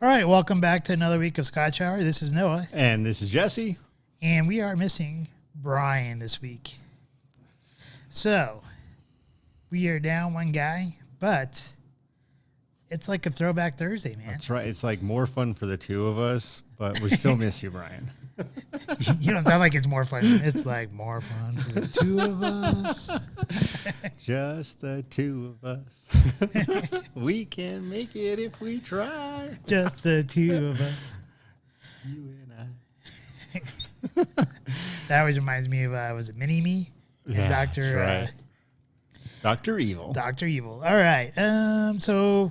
All right, welcome back to another week of Scotch Hour. This is Noah. And this is Jesse. And we are missing Brian this week. So, we are down one guy, but it's like a throwback Thursday, man. That's right. It's like more fun for the two of us, but we still miss you, Brian. You don't sound like it's more fun. It's like more fun for the two of us. Just the two of us. We can make it if we try. Just the two of us. You and I. That always reminds me of, was it Mini-Me? Yeah, Dr. That's right. Dr. Evil. Dr. Evil. All right. So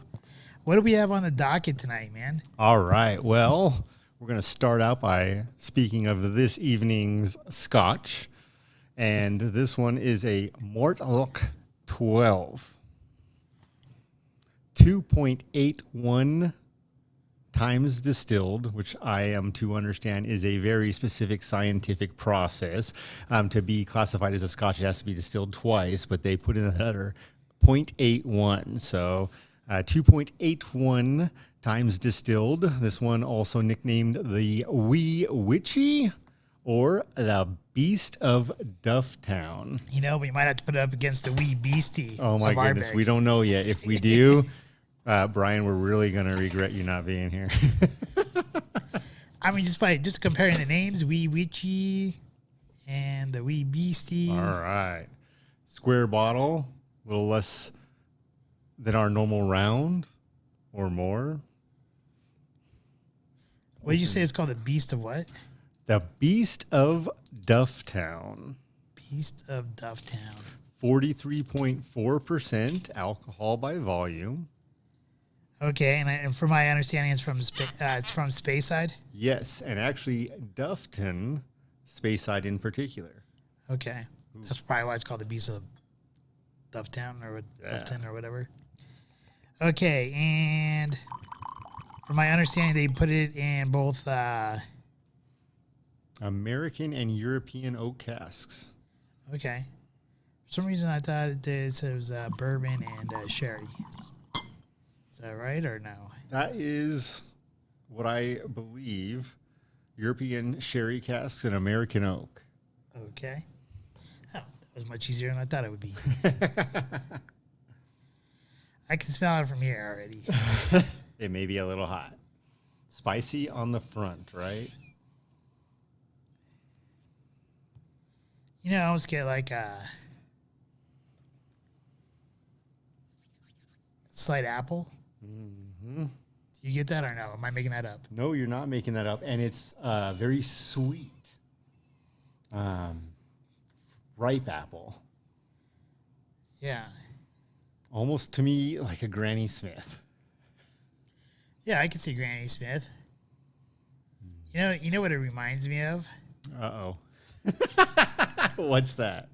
what do we have on the docket tonight, man? All right. Well, we're going to start out by speaking of this evening's Scotch. And this one is a Mortlach 12. 2.81 times distilled, which I am to understand is a very specific scientific process. To be classified as a Scotch, it has to be distilled twice, but they put in another 0.81. So 2.81 times distilled. This one also nicknamed the Wee Witchie or the Beast of Dufftown. You know, we might have to put it up against the Wee Beastie. Oh my goodness, we don't know yet. If we do, Brian, we're really going to regret you not being here. I mean, just comparing the names, Wee Witchie and the Wee Beastie. All right. Square bottle, a little less than our normal round or more. What did you say it's called? The Beast of what? The Beast of Dufftown. Beast of Dufftown. 43.4% alcohol by volume. Okay, and from my understanding, it's from Speyside? Yes, and actually Dufftown, Speyside in particular. Okay. That's probably why it's called the Beast of Dufftown or Dufftown or whatever. Okay, and from my understanding, they put it in both American and European oak casks. Okay. For some reason, I thought it was bourbon and sherry. Is that right or no? That is what I believe. European sherry casks and American oak. Okay. Oh, that was much easier than I thought it would be. I can smell it from here already. It may be a little hot. Spicy on the front, right? You know, I always get like a slight apple. Mm-hmm. Do you get that or no? Am I making that up? No, you're not making that up. And it's very sweet. Ripe apple. Yeah. Almost to me like a Granny Smith. Yeah, I can see Granny Smith. You know what it reminds me of? Uh-oh. What's that?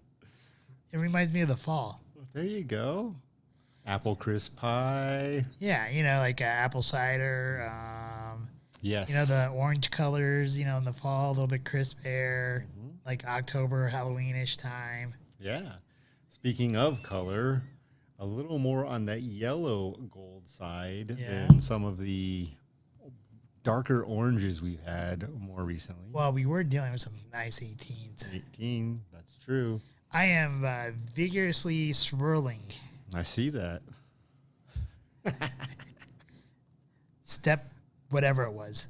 It reminds me of the fall. There you go. Apple crisp pie. Yeah, you know, like apple cider. Yes. You know, the orange colors, you know, in the fall, a little bit crisp air, like October, Halloweenish time. Yeah. Speaking of color, a little more on that yellow gold side than some of the darker oranges we've had more recently. Well, we were dealing with some nice 18s. 18, that's true. I am vigorously swirling. I see that. Step whatever it was.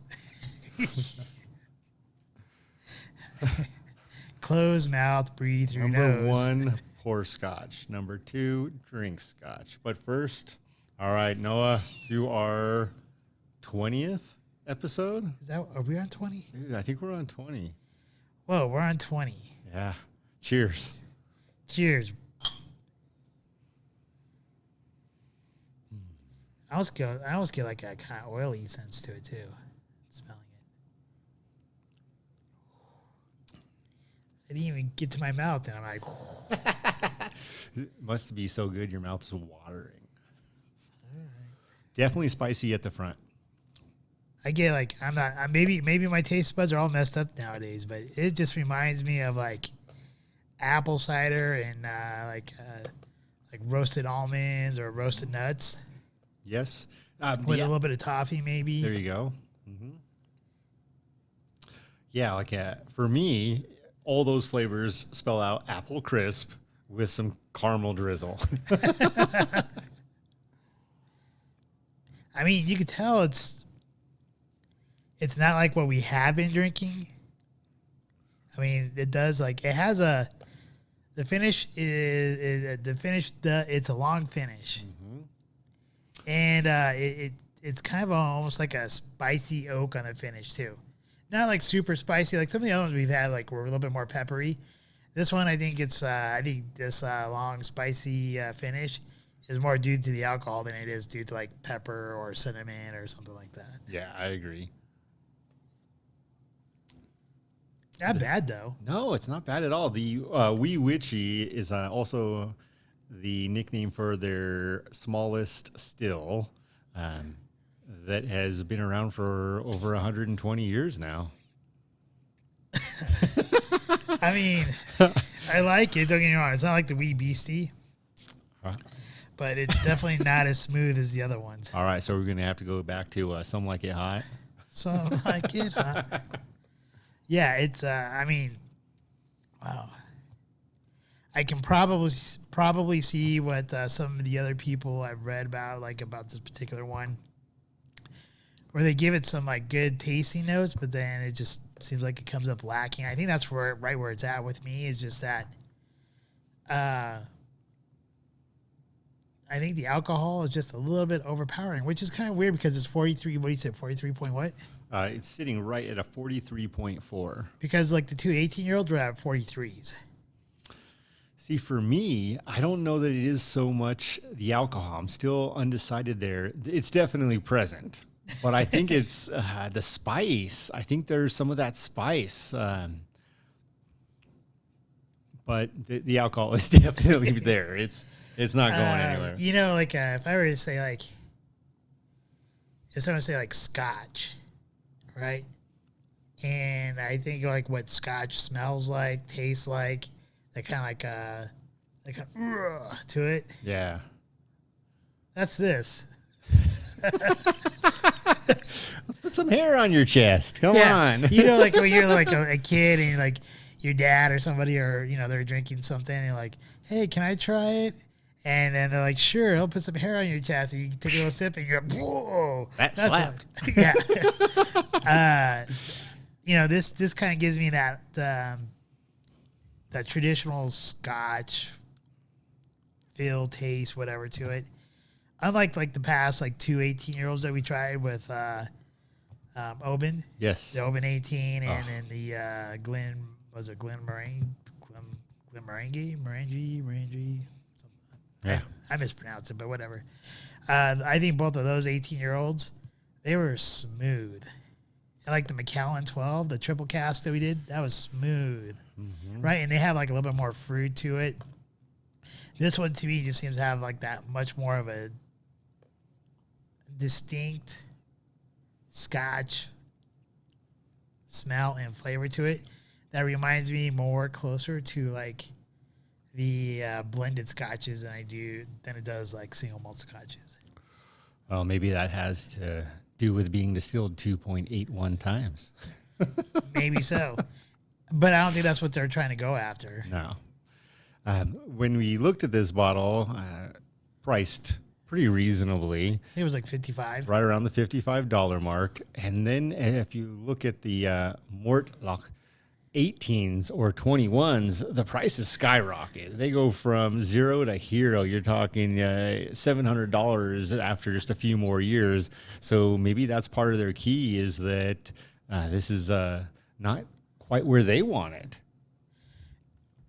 Close mouth, breathe through Number nose. 1, pour scotch. Number 2, drink scotch. But first, all right, Noah, to our 20th episode. Are we on 20? Dude, I think we're on 20. Whoa, we're on 20. Yeah. Cheers. Cheers. I always get like a kind of oily sense to it too. Smelling it. I didn't even get to my mouth and I'm like It must be so good your mouth is watering. Definitely spicy at the front. I get like maybe my taste buds are all messed up nowadays, but it just reminds me of like apple cider and like roasted almonds or roasted nuts. Yes, with a little bit of toffee, maybe. There you go. Yeah, like for me, all those flavors spell out apple crisp with some caramel drizzle. I mean, you could tell it's not like what we have been drinking. I mean, it does it has the finish it's a long finish. And it's kind of almost like a spicy oak on the finish too. Not like super spicy, like some of the other ones we've had were a little bit more peppery. This one, I think this long spicy finish is more due to the alcohol than it is due to like pepper or cinnamon or something like that. Yeah, I agree. Not bad though. No, it's not bad at all. The Wee Witchie is also the nickname for their smallest still. That has been around for over 120 years now. I mean, I like it. Don't get me wrong. It's not like the Wee Beastie, but it's definitely not as smooth as the other ones. All right, so we're going to have to go back to Some Like It Hot. Some Like It Hot. Yeah, it's, I mean, wow. I can probably see what some of the other people I've read about, about this particular one, where they give it some good tasting notes, but then it just seems like it comes up lacking. I think that's right where it's at with me, is just that I think the alcohol is just a little bit overpowering, which is kind of weird because it's 43. What do you say? 43 point what? It's sitting right at a 43.4. Because the two 18-year-olds were at 43s. See, for me, I don't know that it is so much the alcohol. I'm still undecided there. It's definitely present. But I think it's the spice. I think there's some of that spice. But the alcohol is definitely there. It's not going anywhere. If I were to say, if someone say, Scotch, right? And I think, what Scotch smells like, tastes like, that kind of to it. Yeah. That's this. Let's put some hair on your chest. Come on. When you're a kid and your dad or somebody or they're drinking something and you're like, hey, can I try it? And then they're like, sure, I'll put some hair on your chest. And you take a little sip and you're like, whoa. That's slapped. Yeah. This kind of gives me that traditional Scotch feel, taste, whatever to it. Unlike the past two 18-year-olds that we tried with Oban. Yes. The Oban 18 and then the Glen Morangi. Yeah. I mispronounced it, but whatever. I think both of those 18-year-olds, they were smooth. And the Macallan 12, the triple cask that we did, that was smooth. Mm-hmm. Right? And they have a little bit more fruit to it. This one to me just seems to have that much more of a distinct Scotch smell and flavor to it that reminds me more closer to the blended scotches than it does single malt scotches. Well, maybe that has to do with being distilled 2.81 times. Maybe so. But I don't think that's what they're trying to go after. No. When we looked at this bottle, priced pretty reasonably. I think it was $55. Right around the $55 mark. And then if you look at the Mortlach 18s or 21s, the prices skyrocket. They go from zero to hero. You're talking $700 after just a few more years. So maybe that's part of their key, is that this is not quite where they want it.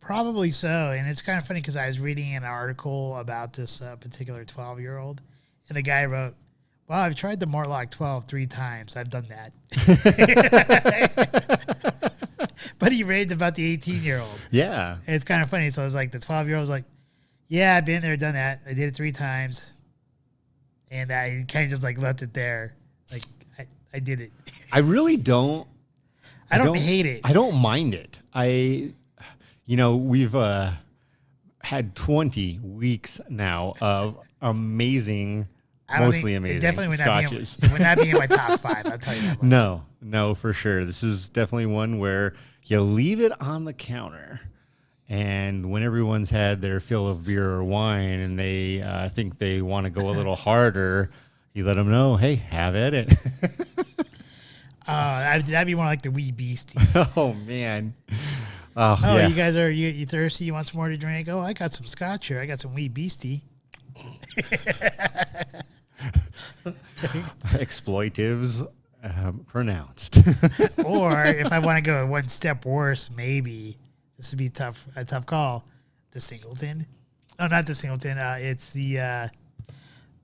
Probably so. And it's kind of funny because I was reading an article about this particular 12-year-old, and the guy wrote, well, I've tried the Mortlach 12 3 times. I've done that. But he raved about the 18-year-old. Yeah. And it's kind of funny. So I was the 12-year-old's yeah, I've been there, done that. I did it 3 times. And I kind of just left it there. I did it. I really don't. I don't hate it. I don't mind it. We've had 20 weeks now of amazing Mostly amazing. It definitely Scotches. would not be in my top 5. I'll tell you that much. No, for sure. This is definitely one where you leave it on the counter. And when everyone's had their fill of beer or wine and they think they want to go a little harder, you let them know, hey, have at it. That'd be more like the Wee Beastie. Oh, man. Yeah. You guys you thirsty? You want some more to drink? Oh, I got some Scotch here. I got some Wee Beastie. Exploitives pronounced. Or if I want to go one step worse, maybe this would be a tough call. The Singleton. No, not the Singleton. It's the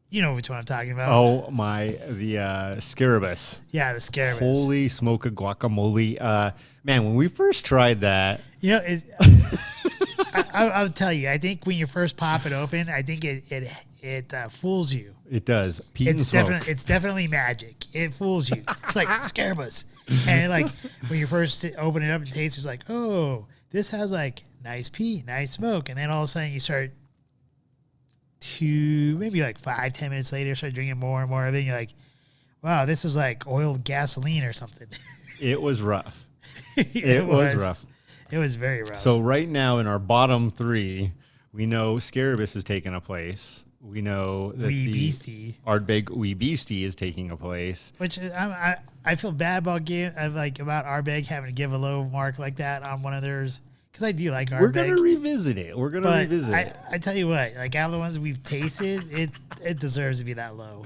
you know which one I'm talking about. Oh the Scarabus. Yeah, the Scarabus. Holy smoke guacamole. Man, when we first tried that, you know, I'll tell you. I think when you first pop it open, I think it fools you. It does. It's definitely magic. It fools you. It's like Scarabus, and like when you first open it up and taste, it's like, oh, this has like nice peat, nice smoke, and then all of a sudden you start to maybe like 5-10 minutes later, start drinking more and more of it. And you're like, wow, this is like oiled gasoline or something. It was rough. It was rough. It was very rough. So right now in our bottom 3, we know Scarabus is taking a place. We know that Beastie. Ardbeg Wee Beastie is taking a place. Which I feel bad about Ardbeg having to give a low mark like that on one of theirs. Because I do like Ardbeg. We're going to revisit it. I tell you what, like out of the ones we've tasted, it deserves to be that low.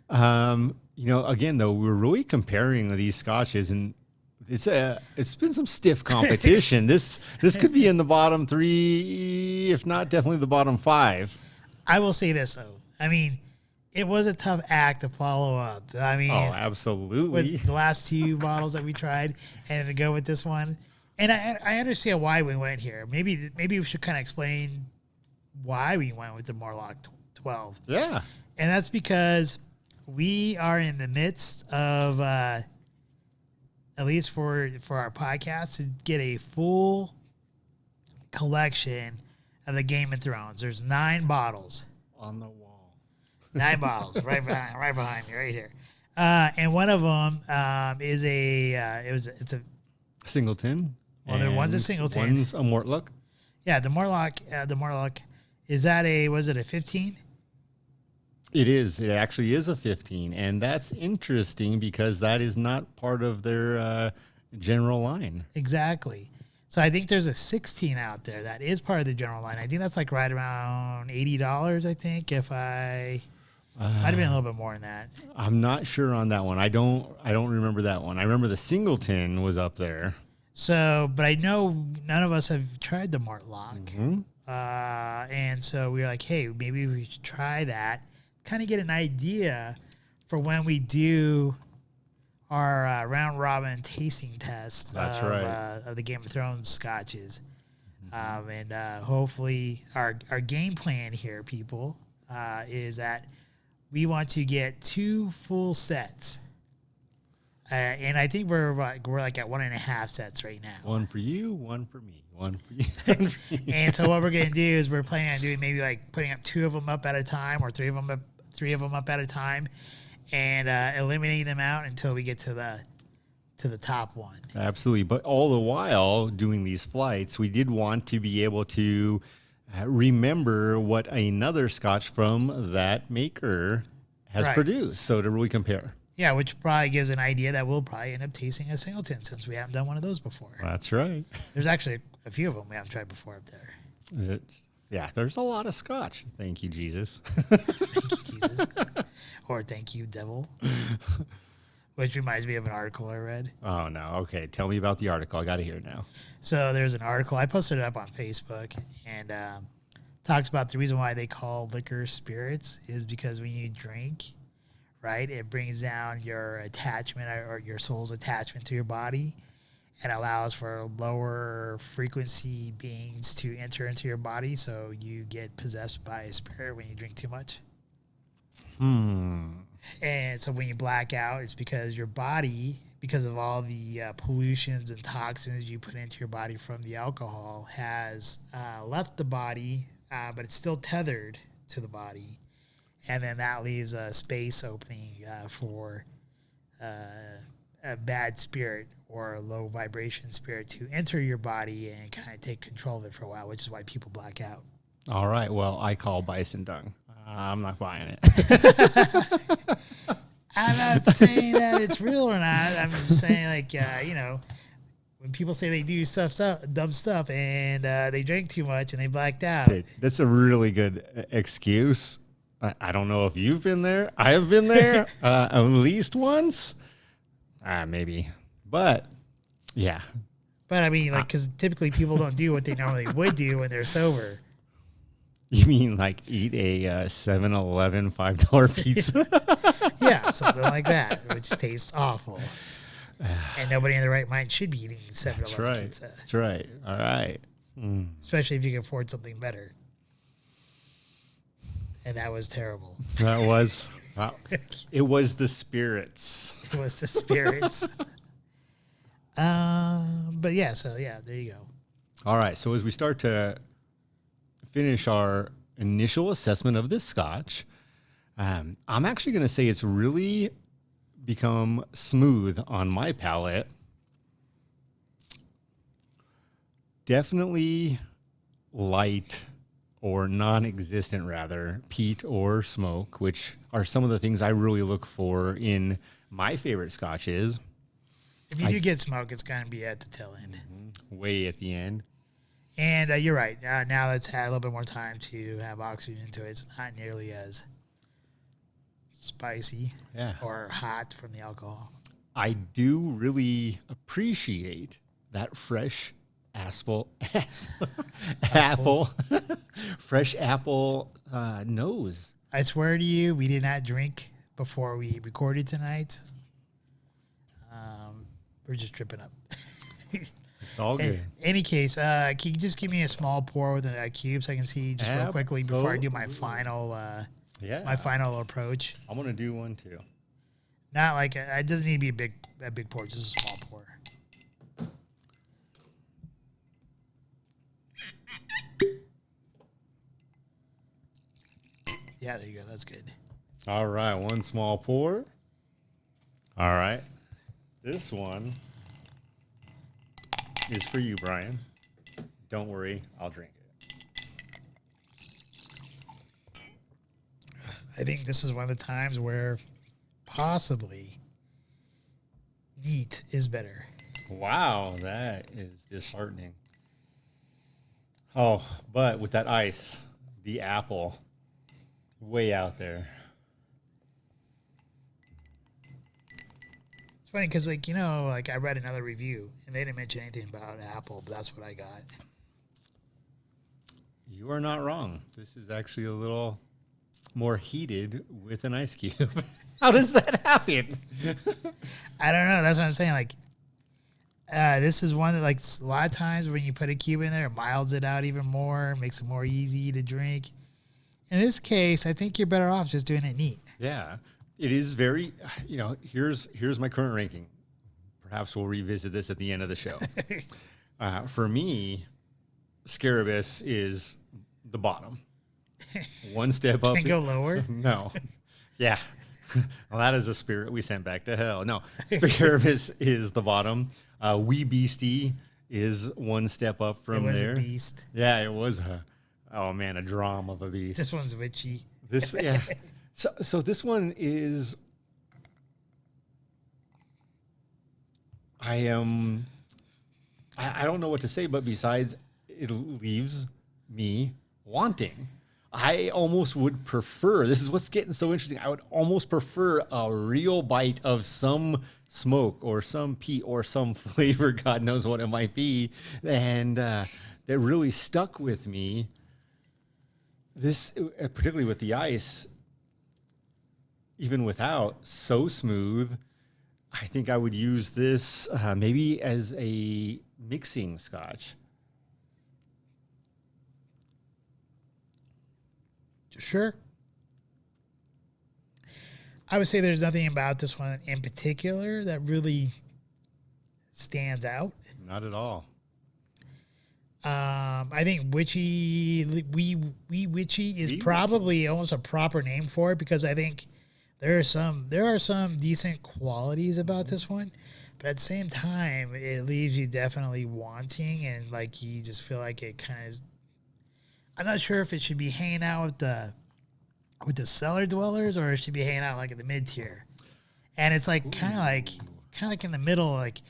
You know, again, though, we're really comparing these scotches, and it's been some stiff competition. This could be in the bottom 3, if not definitely the bottom 5. I will say this, though. I mean, it was a tough act to follow up. I mean, absolutely. With the last 2 bottles that we tried, and to go with this one. And I understand why we went here. Maybe we should kind of explain why we went with the Mortlach 12. Yeah. And that's because we are in the midst of, at least for our podcast, to get a full collection of the Game of Thrones. There's 9 bottles on the wall. 9 bottles right behind me, right here. And one of them is it's a Singleton. Well, one's a Singleton. One's a Mortlach. Yeah, the Mortlach. Is that was it a 15? It is. It actually is a 15, and that's interesting because that is not part of their general line. Exactly. So I think there's a 16 out there that is part of the general line. I think that's like right around $80. I think might have been a little bit more than that. I'm not sure on that one. I don't remember that one. I remember the Singleton was up there. So, but I know none of us have tried the Mortlach. Mm-hmm. And so we were like, hey, maybe we should try that. Kind of get an idea for when we do our round robin tasting test of the Game of Thrones scotches. Mm-hmm. And hopefully our game plan here, people, is that we want to get 2 full sets. And I think we're like at 1.5 sets right now. 1 for you, 1 for me, 1 for you. And so what we're gonna do is we're planning on doing maybe like putting up 2 of them up at a time, or 3 of them up at a time, and eliminating them out until we get to the top one. Absolutely, but all the while doing these flights, we did want to be able to remember what another Scotch from that maker has produced, so to really compare. Yeah, which probably gives an idea that we'll probably end up tasting a Singleton since we haven't done one of those before. That's right. There's actually a few of them we haven't tried before up there. There's a lot of Scotch. Thank you, Jesus. Thank you, Jesus. Or thank you, devil. Which reminds me of an article I read. Oh, no. Okay. Tell me about the article. I got to hear it now. So there's an article. I posted it up on Facebook, and talks about the reason why they call liquor spirits is because when you drink, right, it brings down your attachment or your soul's attachment to your body and allows for lower frequency beings to enter into your body, so you get possessed by a spirit when you drink too much. And so when you black out, it's because your body, because of all the pollutions and toxins you put into your body from the alcohol, has left the body, but it's still tethered to the body. and then that leaves a space opening for a bad spirit or a low vibration spirit to enter your body and kind of take control of it for a while, which is why people black out. All right. Well, I call bison dung. I'm not buying it. I'm not saying that it's real or not. I'm just saying, like, when people say they do dumb stuff, and they drank too much and they blacked out. Dude, that's a really good excuse. I don't know if you've been there. I have been there at least once. Maybe. But, yeah. But, I mean, like, because typically people don't do what they normally would do when they're sober. You mean like eat a 7-Eleven $5 pizza? Yeah, something like that, which tastes awful. And nobody in the right mind should be eating 7-Eleven pizza. That's right. All right. Especially if you can afford something better. And that was terrible. That was... Wow. It was the spirits. It was the spirits. But yeah, so yeah, there you go. All right. So as we start to finish our initial assessment of this Scotch, I'm actually going to say it's really become smooth on my palate. Definitely light or non-existent, rather, peat or smoke, which are some of the things I really look for in my favorite Scotches. If you do get smoke, it's going to be at the tail end. Way at the end. And you're right. Now that's had a little bit more time to have oxygen into it. It's not nearly as spicy or hot from the alcohol. I do really appreciate that fresh fresh apple nose. I swear to you, we did not drink before we recorded tonight. We're just tripping up. It's all good. In any case, can you just give me a small pour with a cube so I can see just real quickly before I do my final approach? I'm gonna do one too. Not like it doesn't need to be a big pour, just a small pour. Yeah, there you go. That's good. All right, one small pour. All right, this one is for you, Brian. Don't worry, I'll drink it. I think this is one of the times where possibly neat is better. Wow, that is disheartening. Oh, but with that ice, the apple, way out there. It's funny because, I read another review, and they didn't mention anything about apple, but that's what I got. You are not wrong. This is actually a little more heated with an ice cube. How does that happen? I don't know. That's what I'm saying. This is one that, a lot of times when you put a cube in there, it milds it out even more, makes it more easy to drink. In this case, I think you're better off just doing it neat. Yeah. It is very, here's my current ranking. Perhaps we'll revisit this at the end of the show. For me, Scarabus is the bottom. One step up. Can't go lower? No. Yeah. Well, that is a spirit we sent back to hell. No, Scarabus is the bottom. Wee Beastie is one step up from there. It was a beast. Yeah, it was a drum of a beast. This one's witchy. Yeah. So this one is, I don't know what to say, but besides it leaves me wanting. I almost would prefer, this is what's getting so interesting, I would almost prefer a real bite of some smoke or some peat or some flavor, God knows what it might be, and that really stuck with me. This, particularly with the ice, even without, so smooth. I think I would use this maybe as a mixing Scotch. Sure. I would say there's nothing about this one in particular that really stands out. Not at all. I think Wee Witchie is probably almost a proper name for it because I think there are some decent qualities about this one, but at the same time, it leaves you definitely wanting and like you just feel like it kind of. I'm not sure if it should be hanging out with the cellar dwellers or it should be hanging out like in the mid tier, and it's like kind of like in the middle, like.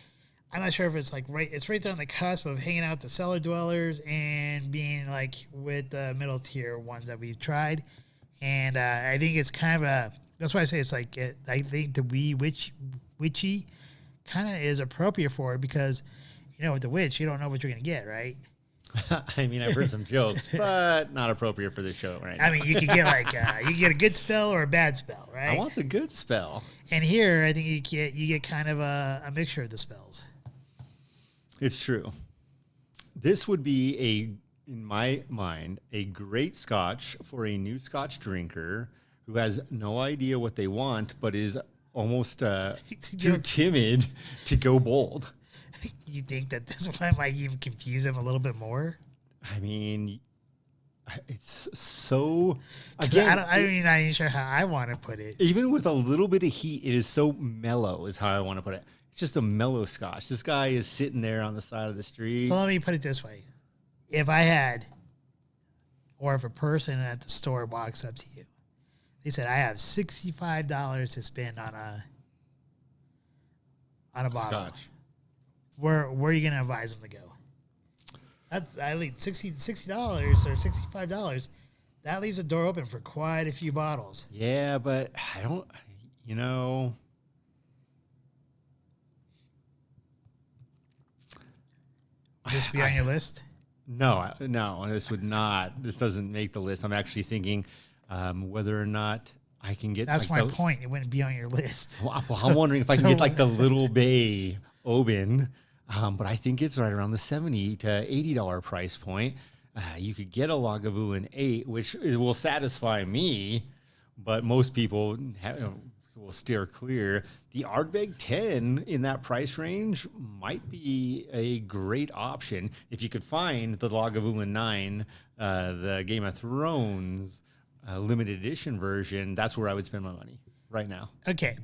I'm not sure if it's like it's right there on the cusp of hanging out with the cellar dwellers and being like with the middle tier ones that we've tried. And I think it's kind of that's why I say it's like, I think the Wee Witchie kind of is appropriate for it because, with the witch, you don't know what you're going to get, right? I mean, I've heard some jokes, but not appropriate for the show right now. I mean, you could get like, you get a good spell or a bad spell, right? I want the good spell. And here, I think you get kind of a mixture of the spells. It's true. This would be in my mind, a great Scotch for a new Scotch drinker who has no idea what they want, but is almost too timid to go bold. You think that this one might even confuse them a little bit more? I mean, it's so... Again, I'm not even sure how I want to put it. Even with a little bit of heat, it is so mellow is how I want to put it. It's just a mellow Scotch. This guy is sitting there on the side of the street. So let me put it this way. If I had, or if a person at the store walks up to you, they said, I have $65 to spend on a bottle. Scotch. Where are you going to advise them to go? That's at least $60 or $65. That leaves the door open for quite a few bottles. Yeah, but I don't, Would this be on your list? No, this would not. This doesn't make the list. I'm actually thinking whether or not I can get... That's my point. It wouldn't be on your list. Well, I'm wondering if I can get like the Little Bay Oban, but I think it's right around the $70 to $80 price point. You could get a Lagavulin 8, which will satisfy me, but most people will steer clear. The Ardbeg 10 in that price range might be a great option. If you could find the Lagavulin 9, the Game of Thrones limited edition version, that's where I would spend my money right now. Okay.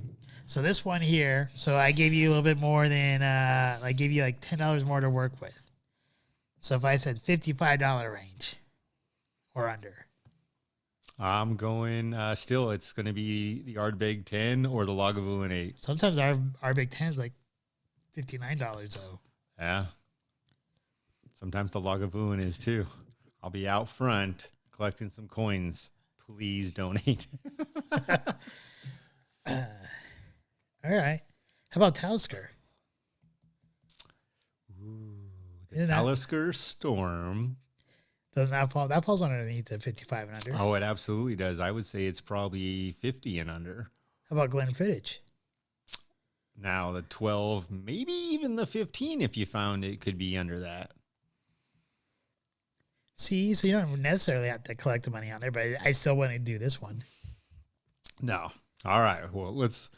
So this one here, so I gave you a little bit more than, I gave you like $10 more to work with. So if I said $55 range or under. I'm going, still, it's going to be the Ardbeg 10 or the Lagavulin 8. Sometimes our Big 10 is like $59 though. Yeah. Sometimes the Lagavulin is too. I'll be out front collecting some coins. Please donate. All right. How about Talisker? Ooh, the Talisker Storm. Does that fall? That falls underneath the 55 and under. Oh, it absolutely does. I would say it's probably 50 and under. How about Glenfiddich? Now the 12, maybe even the 15 if you found it could be under that. See, so you don't necessarily have to collect the money on there, but I still want to do this one. No. All right. Well, let's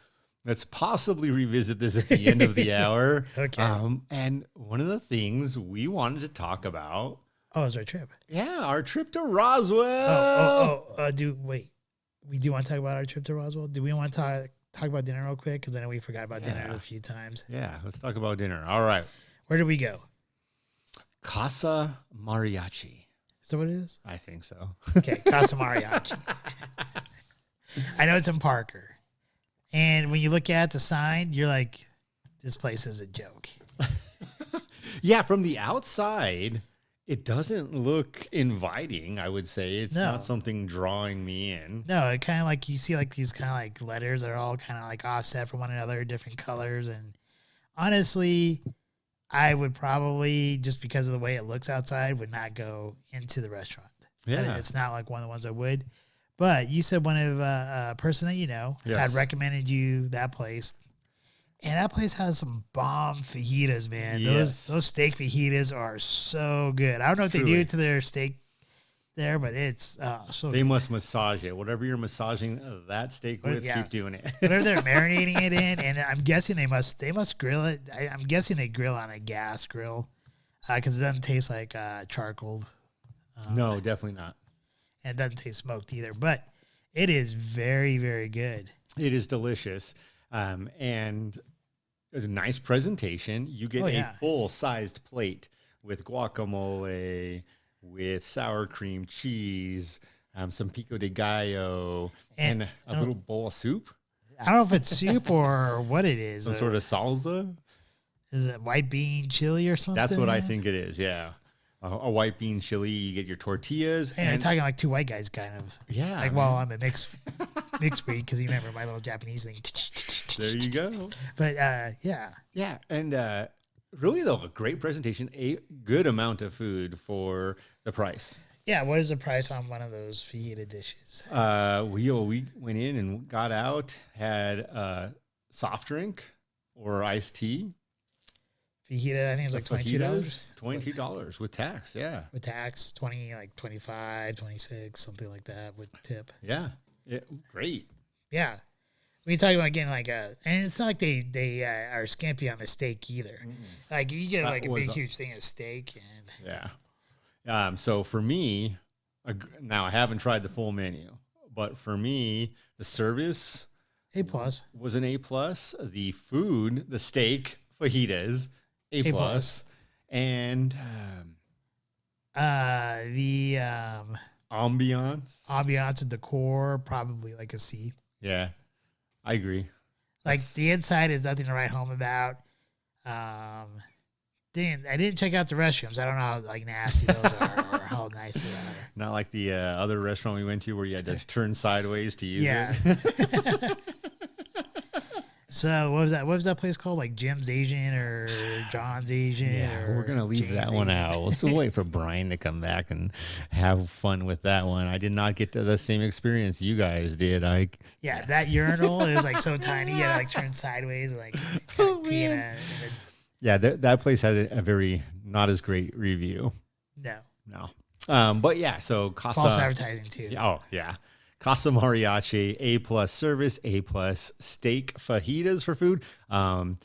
possibly revisit this at the end of the hour. Okay. And one of the things we wanted to talk about. Oh, it's our trip. Yeah, our trip to Roswell. Wait. We do want to talk about our trip to Roswell? Do we want to talk about dinner real quick? Because I know we forgot about dinner a few times. Yeah, let's talk about dinner. All right. Where did we go? Casa Mariachi. Is that what it is? I think so. Okay, Casa Mariachi. I know it's in Parker. And when you look at the sign, you're like, this place is a joke. Yeah, from the outside, it doesn't look inviting, I would say. It's not something drawing me in. No, it kind of like you see like these kind of like letters that are all kind of like offset from one another, different colors. And honestly, I would probably, just because of the way it looks outside, would not go into the restaurant. Yeah. It's not like one of the ones I would. But you said one of a person that you know had recommended you that place. And that place has some bomb fajitas, man. Yes. Those steak fajitas are so good. I don't know if they do it to their steak there, but it's so They good. must massage it. Whatever you're massaging that steak with, keep doing it. Whatever they're marinating it in, and I'm guessing they must grill it. I'm guessing they grill on a gas grill. because it doesn't taste like charcoal. No, definitely not. And it doesn't taste smoked either. But it is very, very good. It is delicious. And it's a nice presentation. You get a full-sized plate with guacamole, with sour cream cheese, some pico de gallo, and a little bowl of soup. I don't know if it's soup or what it is. Some sort of salsa. Is it white bean chili or something? That's what I think it is, yeah. A white bean chili, you get your tortillas. And I'm talking like two white guys, kind of. Yeah. Like, well, I'm a mixed breed, because you remember my little Japanese thing. There you go. But, yeah. Yeah, and really, though, a great presentation, a good amount of food for the price. Yeah, what is the price on one of those fajita dishes? We went in and got out, had a soft drink or iced tea. Fajita, I think it's like $22. $22 with tax, yeah. With tax, 20, like 25, 26, something like that with tip. Yeah, great. Yeah. We talk about getting like and it's not like they are skimpy on the steak either. Mm-hmm. Like you get like a big, huge thing of steak. And yeah. So for me, now I haven't tried the full menu, but for me, the service A+ was an A+. The food, the steak, fajitas, A+. And the ambiance and decor, probably like a C. Yeah, I agree. Like the inside is nothing to write home about. I didn't check out the restrooms. I don't know how like nasty those are or how nice they are. Not like the other restaurant we went to where you had to turn sideways to use it. So what was that place called? Like Jim's Asian or John's Asian? Yeah, we're gonna leave that one out. We'll still wait for Brian to come back and have fun with that one. I did not get to the same experience you guys did. That urinal is like so tiny. You had to like turn sideways and like kind of pee in a Yeah, that place had a very not as great review. No. But yeah, so Casa... False advertising too. Oh, yeah. Casa Mariachi, A+ service, A+ steak fajitas for food. And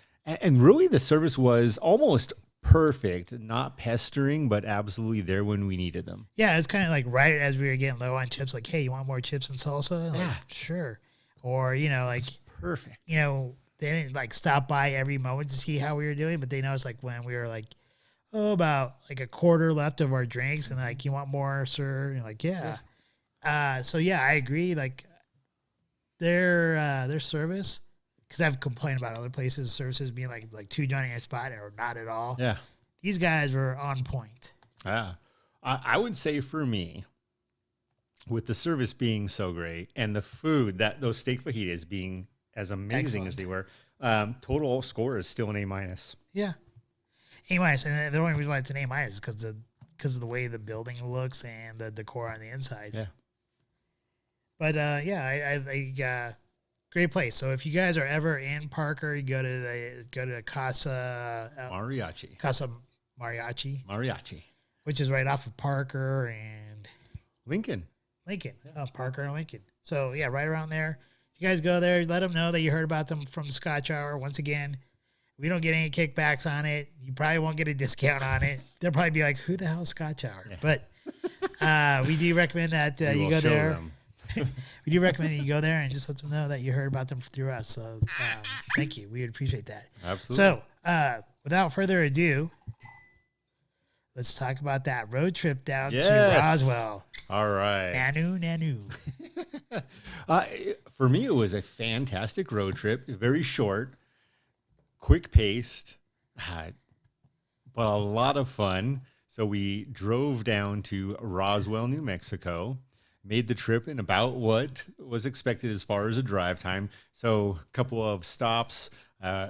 really the service was almost perfect. Not pestering, but absolutely there when we needed them. Yeah, it's kind of like right as we were getting low on chips, like, hey, you want more chips and salsa? Like, sure. Or, like... It's perfect. They didn't like stop by every moment to see how we were doing, but they noticed like when we were like, about like a quarter left of our drinks, and like, you want more, sir? And you're like, yeah. So yeah, I agree. Like their service, because I've complained about other places' services being like too Johnny on a spot or not at all. Yeah, these guys were on point. Yeah, I would say for me, with the service being so great and the food those steak fajitas being as amazing as they were, total score is still an A-. Yeah, A-, and the only reason why it's an A- is because of the way the building looks and the decor on the inside. Yeah, but I great place. So if you guys are ever in Parker, you go to Casa Mariachi, which is right off of Parker and Lincoln. Parker and Lincoln. So yeah, right around there. You guys go there, let them know that you heard about them from the Scotch Hour. Once again, we don't get any kickbacks on it. You probably won't get a discount on it. They'll probably be like, who the hell is Scotch Hour? Yeah. But we do recommend that you go there. We do recommend that you go there and just let them know that you heard about them through us. So thank you. We would appreciate that. Absolutely. So without further ado, let's talk about that road trip down to Roswell. All right. Nanu. For me, it was a fantastic road trip. Very short, quick paced, but a lot of fun. So we drove down to Roswell, New Mexico, made the trip in about what was expected as far as a drive time. So a couple of stops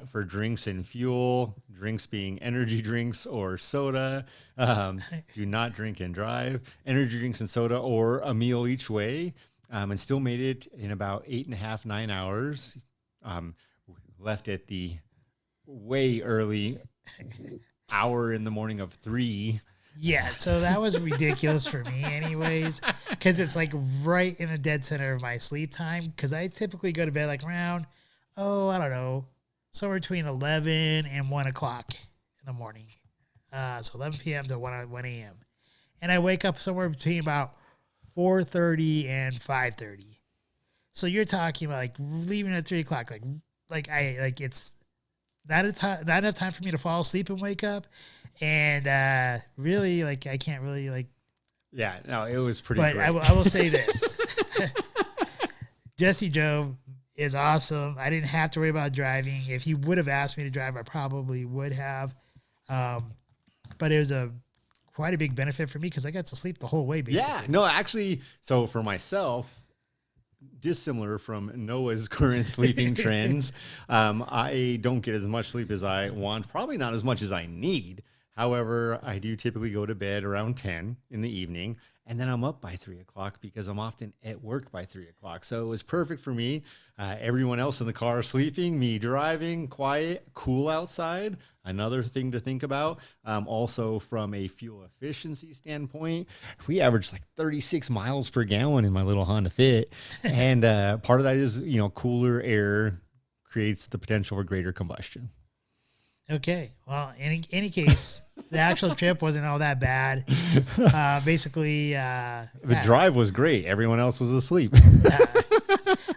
for drinks and fuel, drinks being energy drinks or soda. Do not drink and drive. Energy drinks and soda or a meal each way. And still made it in about 8.5, 9 hours. Left at the way early hour in the morning of 3. Yeah, so that was ridiculous for me anyways, because it's like right in the dead center of my sleep time, because I typically go to bed like around, I don't know, somewhere between 11 and 1 o'clock in the morning. So 11 p.m. to 1 a.m. And I wake up somewhere between about 4:30 and 5:30. So you're talking about like leaving at 3 o'clock, it's not enough time for me to fall asleep and wake up, and really like I can't really like. Yeah, no, it was pretty. But great. I will say this: Jesse drove is awesome. I didn't have to worry about driving. If he would have asked me to drive, I probably would have. But it was quite a big benefit for me because I got to sleep the whole way. Basically, yeah, no, actually, so for myself, dissimilar from Noah's current sleeping trends, I don't get as much sleep as I want. Probably not as much as I need. However, I do typically go to bed around 10 in the evening, and then I'm up by 3 o'clock because I'm often at work by 3 o'clock. So it was perfect for me. Everyone else in the car sleeping, me driving, quiet, cool outside. Another thing to think about. Also from a fuel efficiency standpoint, we average like 36 miles per gallon in my little Honda Fit. And part of that is, cooler air creates the potential for greater combustion. Okay. Well, in any case, the actual trip wasn't all that bad. Basically, the drive was great. Everyone else was asleep.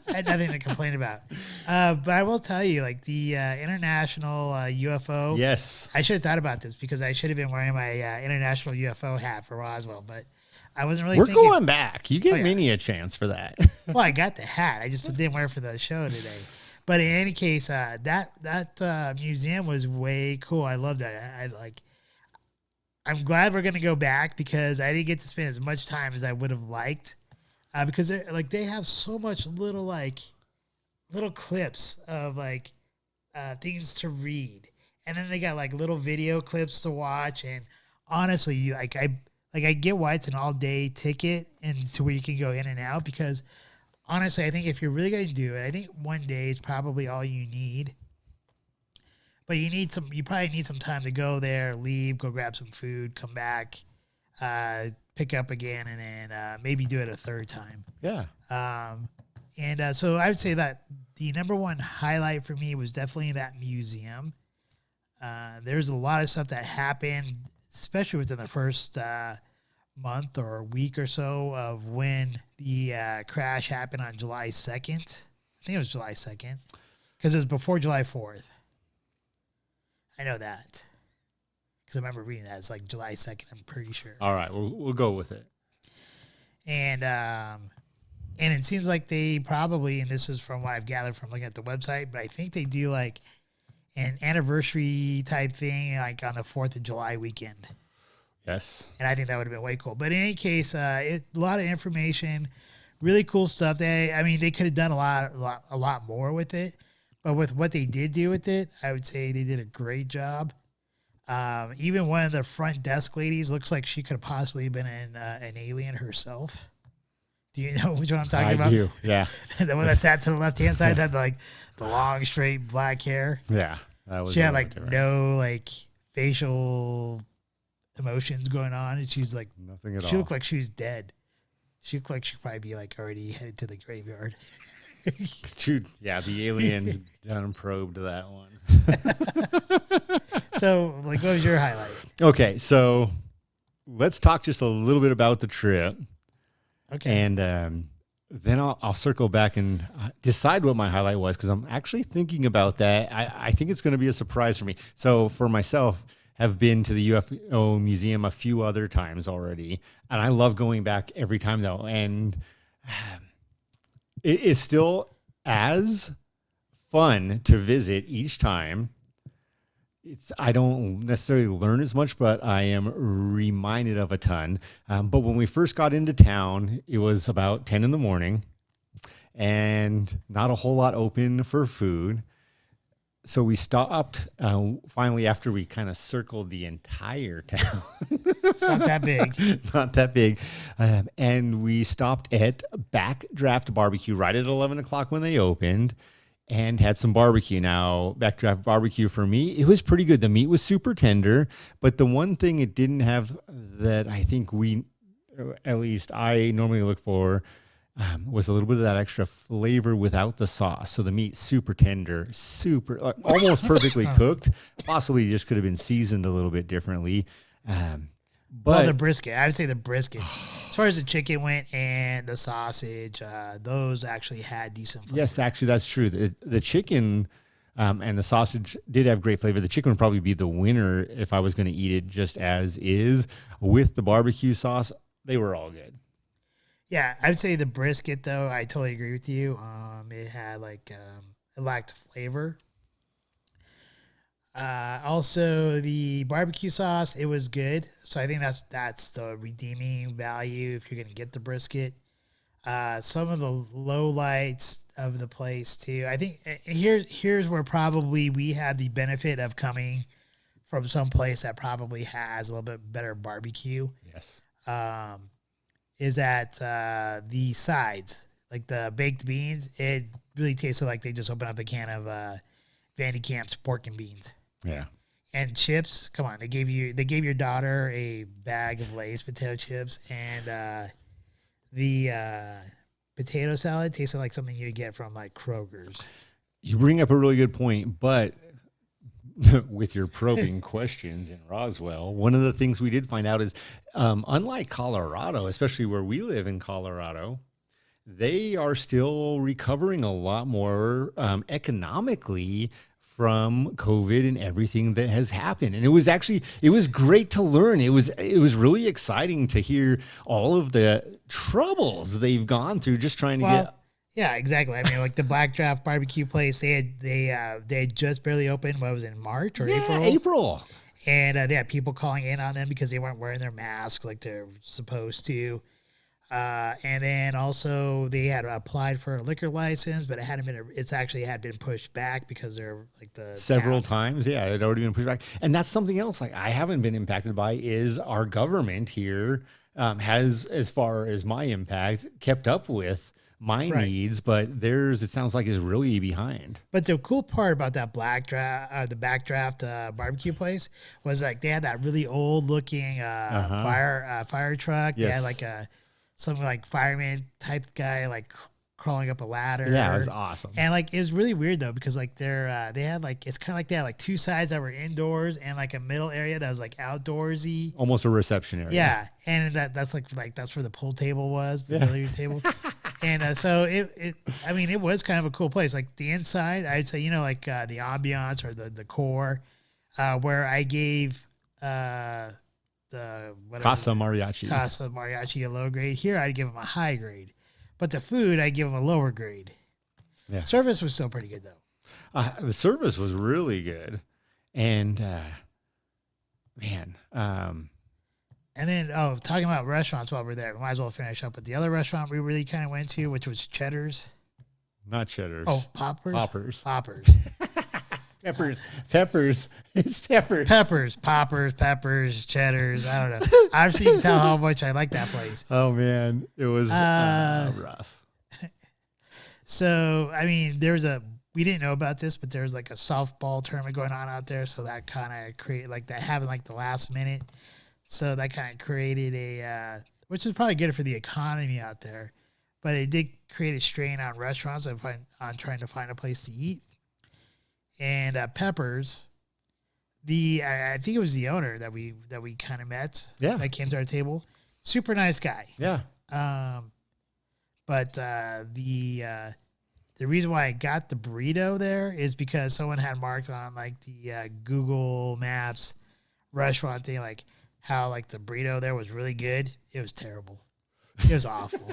I had nothing to complain about. But I will tell you, like the international UFO. Yes. I should have thought about this because I should have been wearing my international UFO hat for Roswell, but I wasn't really. We're thinking. going back. You give Minnie a chance for that. Well, I got the hat. I just didn't wear it for the show today. But in any case, that museum was way cool. I loved that. I'm glad we're gonna go back because I didn't get to spend as much time as I would have liked. Because they have so much little clips of things to read, and then they got like little video clips to watch. And honestly, I get why it's an all day ticket and to where you can go in and out because. Honestly, I think if you're really going to do it, I think one day is probably all you need. But you probably need some time to go there, leave, go grab some food, come back, pick up again, and then maybe do it a third time. Yeah. So I would say that the number one highlight for me was definitely that museum. There's a lot of stuff that happened, especially within the first month or week or so of when the crash happened on July 2nd. I think it was July 2nd because it was before July 4th. I know that because I remember reading that. It's like July 2nd, I'm pretty sure. All right, we'll go with it. And it seems like they probably, and this is from what I've gathered from looking at the website, but I think they do like an anniversary type thing like on the 4th of July weekend. Yes. And I think that would have been way cool. But in any case, a lot of information, really cool stuff. They could have done a lot more with it. But with what they did do with it, I would say they did a great job. Even one of the front desk ladies looks like she could have possibly been an alien herself. Do you know which one I'm talking about? I do, yeah. The one that sat to the left-hand side had the long, straight black hair. Yeah. That was she had no facial emotions going on, and she's like nothing at all. She looked like she was dead. She looked like she'd probably be already headed to the graveyard. Dude, yeah, the aliens done probed that one. So, what was your highlight? Okay, so let's talk just a little bit about the trip. Okay, and then I'll circle back and decide what my highlight was because I'm actually thinking about that. I think it's going to be a surprise for me. So for myself. Have been to the UFO Museum a few other times already, and I love going back every time though. And it is still as fun to visit each time. I don't necessarily learn as much, but I am reminded of a ton. But when we first got into town, it was about 10 in the morning, and not a whole lot open for food. So we stopped finally after we kind of circled the entire town. It's not that big. Not that big. And we stopped at Backdraft Barbecue right at 11 o'clock when they opened and had some barbecue. Now, Backdraft Barbecue for me, it was pretty good. The meat was super tender, but the one thing it didn't have that I think at least I normally look for, was a little bit of that extra flavor without the sauce. So the meat super tender, super almost perfectly cooked. Possibly just could have been seasoned a little bit differently. But the brisket, I would say the brisket, as far as the chicken went and the sausage, those actually had decent flavor. yes, actually, that's true. The chicken and the sausage did have great flavor. The chicken would probably be the winner if I was going to eat it just as is. With the barbecue sauce, they were all good. Yeah, I would say the brisket, though, I totally agree with you. It had it lacked flavor. Also, the barbecue sauce, it was good. So I think that's the redeeming value if you're going to get the brisket. Some of the low lights of the place too. I think here's where probably we had the benefit of coming from some place that probably has a little bit better barbecue. Yes. Is that the sides, like the baked beans, it really tasted like they just opened up a can of Vandy Camp's pork and beans. Yeah. And chips, come on, they gave your daughter a bag of Lay's potato chips, and the potato salad tasted like something you would get from like Kroger's. You bring up a really good point, but with your probing questions in Roswell, one of the things we did find out is, unlike Colorado, especially where we live in Colorado, they are still recovering a lot more economically from COVID and everything that has happened. And it was great to learn. It was really exciting to hear all of the troubles they've gone through just trying to get. Yeah, exactly. I mean, like the Black Draft barbecue place, they had just barely opened. What was it, in March or April? April. And they had people calling in on them because they weren't wearing their masks like they're supposed to. And then also they had applied for a liquor license, but it hadn't been. It's actually had been pushed back because they're like the several times. Yeah, it had already been pushed back, and that's something else. Like I haven't been impacted by is our government here has, as far as my impact, kept up with my needs, but theirs, it sounds like, is really behind. But the cool part about that the Backdraft barbecue place was like they had that really old looking fire truck. Yes. They had like something like fireman type guy like crawling up a ladder. Yeah, it was awesome. And like it was really weird though because like they had like it's kind of like they had like two sides that were indoors and like a middle area that was like outdoorsy, almost a reception area. Yeah, and that's like that's where the pool table was, the billiard table. And so it was kind of a cool place. Like the inside, I'd say, like the ambiance or the core, where I gave the Casa Mariachi a low grade. Here, I'd give them a high grade, but the food, I'd give them a lower grade. Yeah, service was still pretty good though. The service was really good, and man. And then, talking about restaurants while we're there, we might as well finish up with the other restaurant we really kind of went to, which was Cheddar's. Not Cheddar's. Oh, Poppers? Poppers. Peppers. It's Peppers. Poppers, Cheddar's. I don't know. Obviously, you can tell how much I like that place. Oh, man. It was rough. So, I mean, we didn't know about this, but there was like a softball tournament going on out there. So that kind of created like that happened like the last minute. So that kind of created which was probably good for the economy out there, but it did create a strain on restaurants on trying to find a place to eat. And Peppers, I think it was the owner that we kind of met. Yeah, that came to our table. Super nice guy. Yeah. But the reason why I got the burrito there is because someone had marked on like the Google Maps restaurant thing like how like the burrito there was really good. It was terrible. It was awful.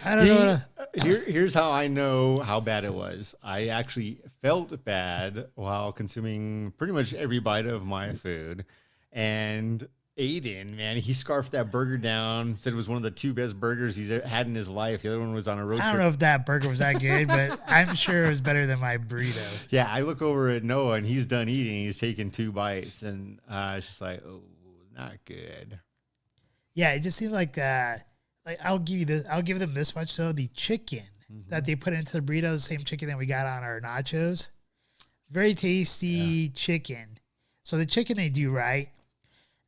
I don't know. Here's how I know how bad it was. I actually felt bad while consuming pretty much every bite of my food. And Aiden, man, he scarfed that burger down, said it was one of the two best burgers he's had in his life. The other one was on a road trip. I don't know if that burger was that good, but I'm sure it was better than my burrito. Yeah, I look over at Noah, and he's done eating. He's taken 2 bites, and it's just like, oh, not good. Yeah, it just seemed like I'll give them this much, though. The chicken that they put into the burrito, the same chicken that we got on our nachos. Very tasty chicken. So the chicken they do right.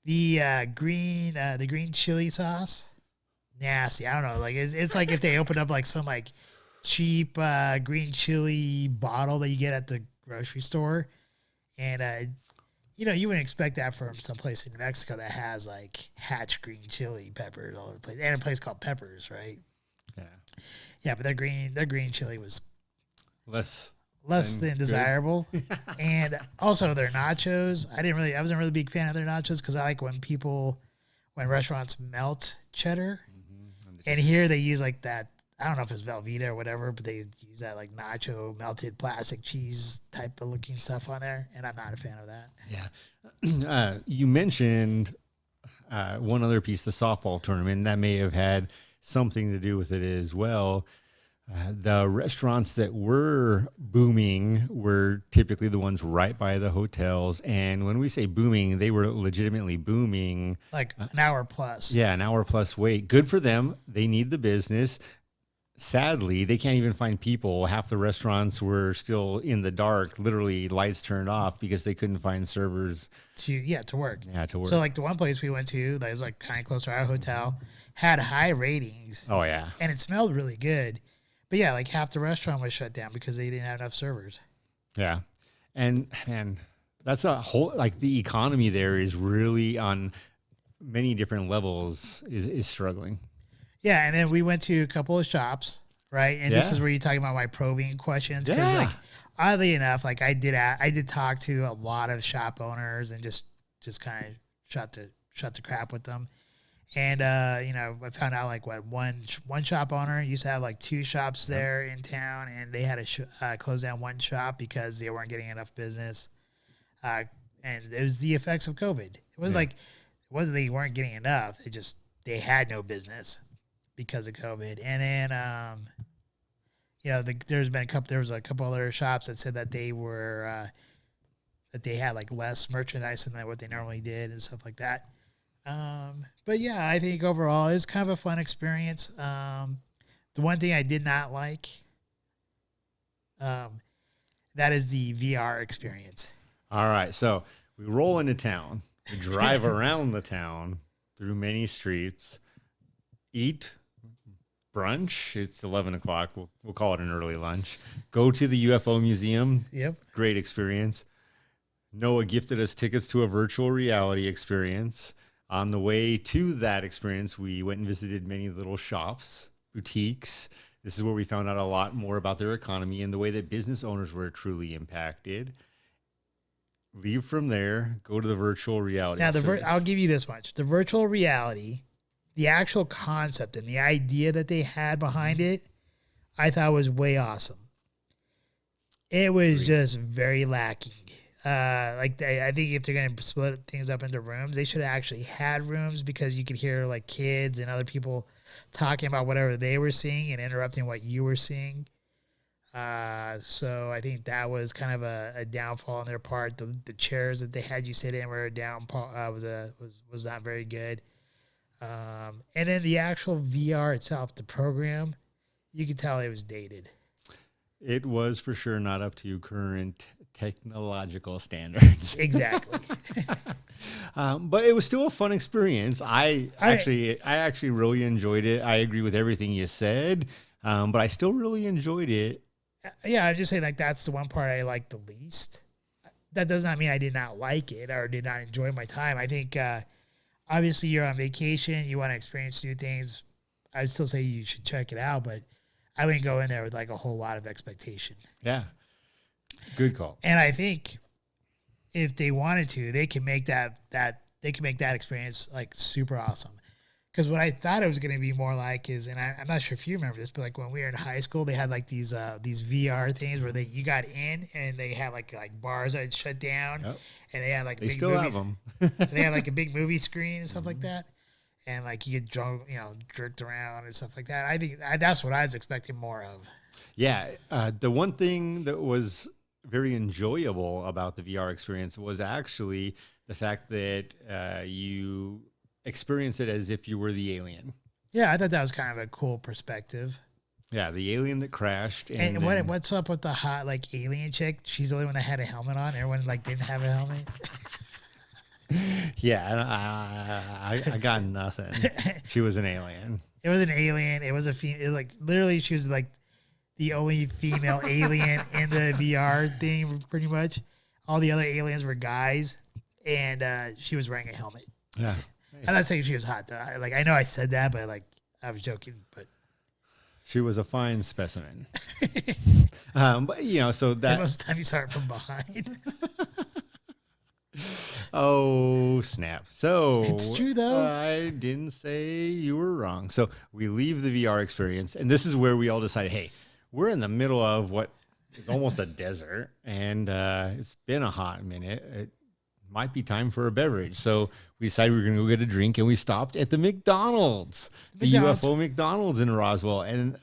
The green chili sauce, nasty. I don't know. Like it's like if they opened up like some like cheap green chili bottle that you get at the grocery store, and you wouldn't expect that from some place in New Mexico that has like hatch green chili peppers all over the place, and a place called Peppers, right? Yeah. Yeah, but their green chili was Less than desirable. And also their nachos. I wasn't really a big fan of their nachos because I like when restaurants melt cheddar. And here they use like that, I don't know if it's Velveeta or whatever, but they use that like nacho melted plastic cheese type of looking stuff on there. And I'm not a fan of that. Yeah. You mentioned one other piece, the softball tournament. That may have had something to do with it as well. The restaurants that were booming were typically the ones right by the hotels. And when we say booming, they were legitimately booming. Like an hour plus. Yeah, an hour plus wait. Good for them. They need the business. Sadly, they can't even find people. Half the restaurants were still in the dark, literally lights turned off because they couldn't find servers. To work. Yeah, to work. So like the one place we went to that was like kind of close to our hotel had high ratings. Oh, yeah. And it smelled really good. But yeah, like half the restaurant was shut down because they didn't have enough servers. Yeah. And that's a whole, like the economy there is really on many different levels is struggling. Yeah. And then we went to a couple of shops, right? And this is where you're talking about my probing questions. Because like, oddly enough, like I did talk to a lot of shop owners and just kind of shut the crap with them. And, I found out like one shop owner used to have like 2 shops there in town, and they had to close down one shop because they weren't getting enough business. And it was the effects of COVID. It wasn't they weren't getting enough. They had no business because of COVID. And then, there was a couple other shops that said that they were, that they had like less merchandise than what they normally did and stuff like that. But yeah, I think overall it's kind of a fun experience. The one thing I did not like, that is the VR experience. All right. So we roll into town, we drive around the town through many streets, eat brunch. It's 11 o'clock. We'll call it an early lunch. Go to the UFO Museum. Yep. Great experience. Noah gifted us tickets to a virtual reality experience. On the way to that experience, we went and visited many little shops, boutiques. This is where we found out a lot more about their economy and the way that business owners were truly impacted. Leave from there, go to the virtual reality. Now, I'll give you this much. The virtual reality, the actual concept and the idea that they had behind it, I thought was way awesome. It was just very lacking. I think if they're going to split things up into rooms, they should have actually had rooms, because you could hear like kids and other people talking about whatever they were seeing and interrupting what you were seeing. So I think that was kind of a downfall on their part. The chairs that they had you sit in were was not very good. And then the actual VR itself, the program, you could tell it was dated. It was for sure not up to current technological standards. Exactly. But it was still a fun experience. I actually really enjoyed it. I agree with everything you said, but I still really enjoyed it. Yeah, I just say like that's the one part I like the least. That does not mean I did not like it or did not enjoy my time. I think obviously you're on vacation, you want to experience new things. I would still say you should check it out, but I wouldn't go in there with like a whole lot of expectation. Yeah. Good call. And I think if they wanted to, they can make that experience like super awesome. Because what I thought it was going to be more like is, and I'm not sure if you remember this, but like when we were in high school, they had like these VR things where you got in and they had like bars that shut down, and they had like they still have them. They had like a big movie screen and stuff like that, and like you get drunk, jerked around and stuff like that. I think that's what I was expecting more of. Yeah, the one thing that was very enjoyable about the VR experience was actually the fact that you experience it as if you were the alien. Yeah, I thought that was kind of a cool perspective. Yeah, the alien that crashed. And what's up with the hot like alien chick? She's the only one that had a helmet on. Everyone like didn't have a helmet. Yeah, I got nothing. She was an alien. It was an alien. It was a female. It was like literally, she was like the only female alien in the VR thing, pretty much. All the other aliens were guys, and she was wearing a helmet. Yeah. I'm not saying she was hot though. I know I said that, but like I was joking. But She was a fine specimen. But so that most of the time you saw it from behind. oh snap! So It's true though. I didn't say you were wrong. So we leave the VR experience, and this is where we all decide, hey, we're in the middle of what is almost a desert, and it's been a hot minute. It might be time for a beverage. So we decided we were going to go get a drink, and we stopped at the McDonald's, the UFO McDonald's in Roswell. And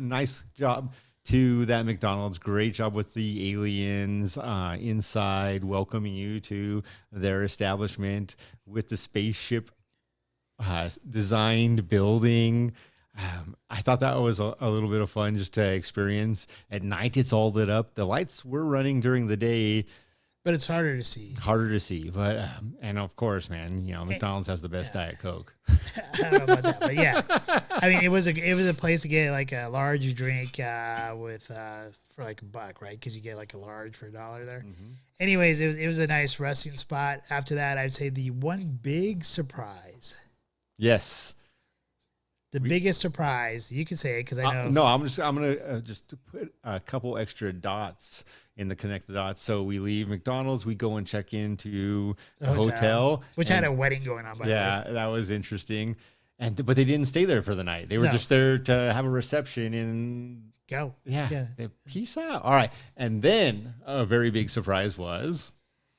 nice job to that McDonald's. Great job with the aliens inside, welcoming you to their establishment with the spaceship designed building. I thought that was a little bit of fun just to experience. At night, it's all lit up. The lights were running during the day. But it's harder to see. But and of course, man, McDonald's has the best Diet Coke. I don't know about that, but yeah, I mean, it was a place to get like a large drink with for like $1, right? Because you get like a large for $1 there. Mm-hmm. Anyways, it was a nice resting spot. After that, I'd say the one big surprise. Yes. The biggest surprise, you can say it because I know. No, I'm gonna just put a couple extra dots in the connect the dots. So we leave McDonald's, we go and check into the hotel, which had a wedding going on. By the way, that was interesting. But they didn't stay there for the night. They were just there to have a reception and go. Yeah. Peace out. All right, and then a very big surprise was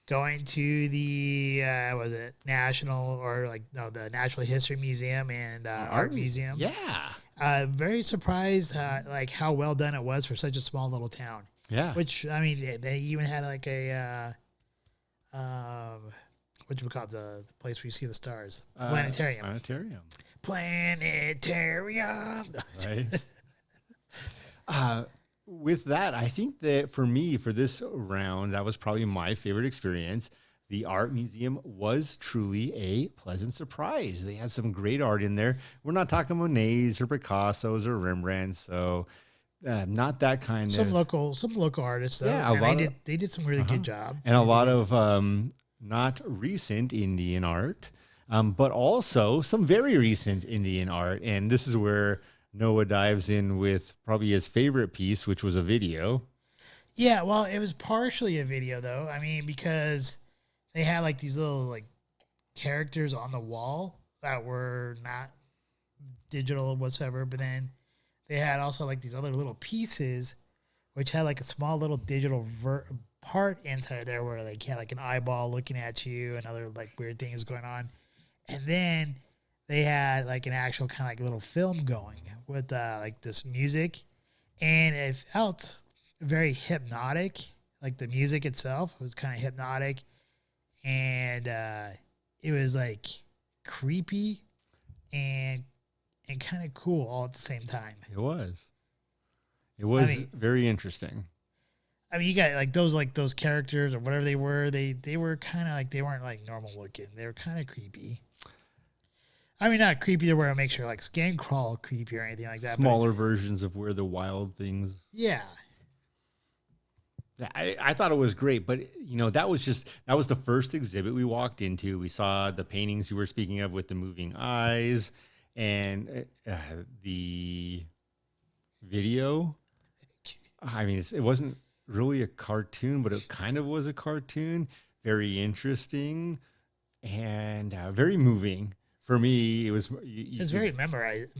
going to the was it National or the Natural History Museum and Art Museum. Yeah. Very surprised like how well done it was for such a small little town. Yeah. Which I mean they even had like a what do we call it, the place where you see the stars? Planetarium. Planetarium. Right. With that, I think that for me, for this round, that was probably my favorite experience. The art museum was truly a pleasant surprise. They had some great art in there. We're not talking Monets or Picassos or Rembrandts, so not that kind some of local artists though. Yeah, they did some really good job. And a lot of not recent Indian art, but also some very recent Indian art. And this is where Noah dives in with probably his favorite piece, which was a video. Yeah, well, it was partially a video though. I mean, because they had like these little like characters on the wall that were not digital whatsoever, but then they had also like these other little pieces which had like a small little digital part inside there where like had like an eyeball looking at you and other like weird things going on. And then they had like an actual kind of like little film going with like this music, and it felt very hypnotic. Like the music itself was kind of hypnotic, and it was like creepy and kind of cool all at the same time. It was very interesting. I mean, you got like those characters or whatever they were. They were kind of like, they weren't like normal looking. They were kind of creepy. I mean, not creepy to where it makes your like skin crawl creepy or anything like that. Smaller versions of where the wild things. Yeah. I thought it was great, but that was the first exhibit we walked into. We saw the paintings you were speaking of with the moving eyes, and the video. I mean, it wasn't really a cartoon, but it kind of was a cartoon. Very interesting and very moving. For me, it was. It's very mesmerizing.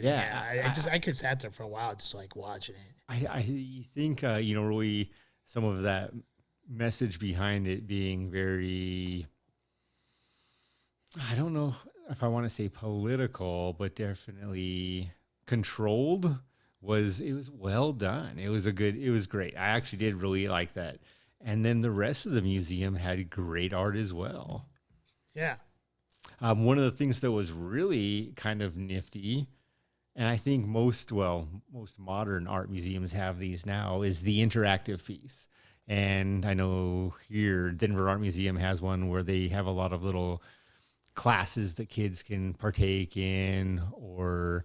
Yeah. I could sat there for a while just like watching it. I think really some of that message behind it being very, I don't know if I want to say political, but definitely controlled. It was well done. It was great. I actually did really like that. And then the rest of the museum had great art as well. Yeah. One of the things that was really kind of nifty, and I think most modern art museums have these now, is the interactive piece. And I know here, Denver Art Museum has one where they have a lot of little classes that kids can partake in, or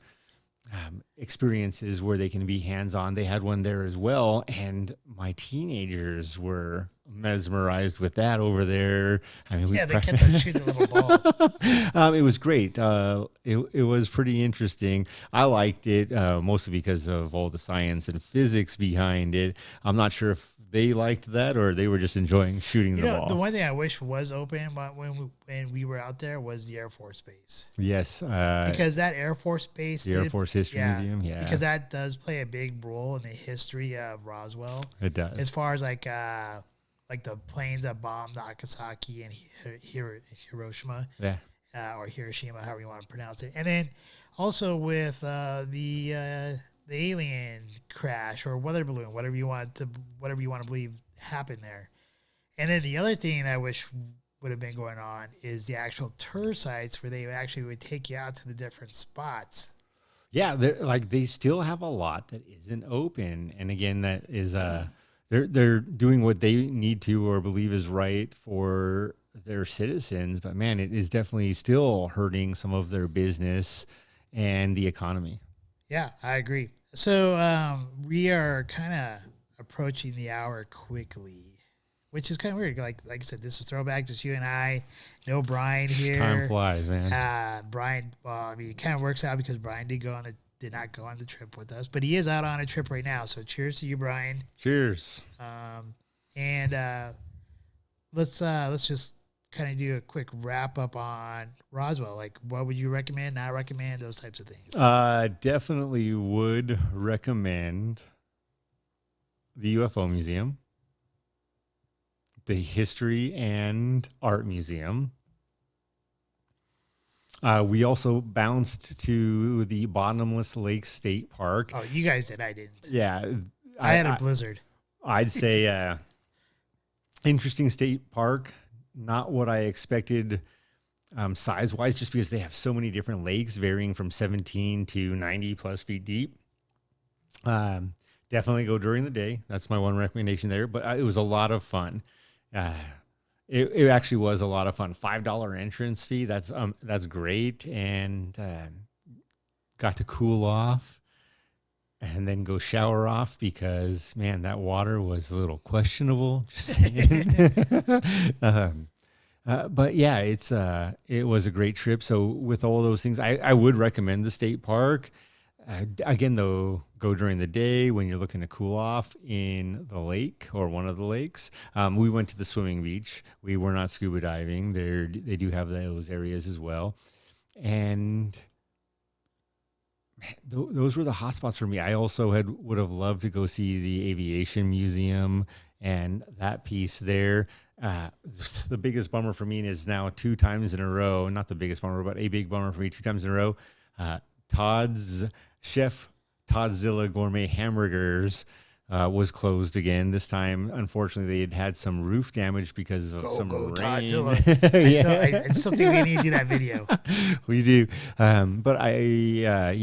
experiences where they can be hands-on. They had one there as well, and my teenagers were mesmerized with that over there. I mean, Yeah, they kept on shooting a little ball. it was great. It was pretty interesting. I liked it mostly because of all the science and physics behind it. I'm not sure if they liked that or they were just enjoying shooting the ball. The one thing I wish was open when we were out there was the Air Force Base. Yes, because that Air Force Base, the Air Force History Museum, yeah, because that does play a big role in the history of Roswell. It does, as far as like the planes that bombed Nagasaki and Hiroshima, or Hiroshima, however you want to pronounce it, and then also with the alien crash or weather balloon, whatever you want to believe happened there. And then the other thing I wish would have been going on is the actual tour sites where they actually would take you out to the different spots. Yeah, they still have a lot that isn't open, and again, that is they're doing what they need to or believe is right for their citizens. But man, it is definitely still hurting some of their business and the economy. Yeah, I agree. So we are kind of approaching the hour quickly, which is kind of weird. Like I said, this is throwback, just you and I. No Brian here. Time flies, man. Brian, well, I mean, it kind of works out because Brian did not go on the trip with us, but he is out on a trip right now. So cheers to you, Brian. Cheers. And let's just kind of do a quick wrap up on Roswell. Like, what would you recommend, not recommend, those types of things? Definitely would recommend the UFO Museum, the History and Art Museum. We also bounced to the Bottomless Lake State Park. Oh, you guys did. I didn't. Yeah. I had a blizzard. I'd say interesting state park. Not what I expected size-wise, just because they have so many different lakes varying from 17 to 90 plus feet deep. Definitely go during the day. That's my one recommendation there. But it was a lot of fun. It actually was a lot of fun. $5 entrance fee. That's great, and got to cool off and then go shower off because man, that water was a little questionable. Just saying. But yeah, it was a great trip. So with all those things, I would recommend the state park. Again, though, go during the day when you're looking to cool off in the lake or one of the lakes. We went to the swimming beach. We were not scuba diving. They do have those areas as well. And man, those were the hot spots for me. I also would have loved to go see the Aviation Museum and that piece there. The biggest bummer for me is now 2 times in a row, not the biggest bummer, but a big bummer for me 2 times in a row. Chef Toddzilla Gourmet Hamburgers was closed again. This time, unfortunately, they had had some roof damage because of some rain. Toddzilla. I still think we need to do that video. We do. But I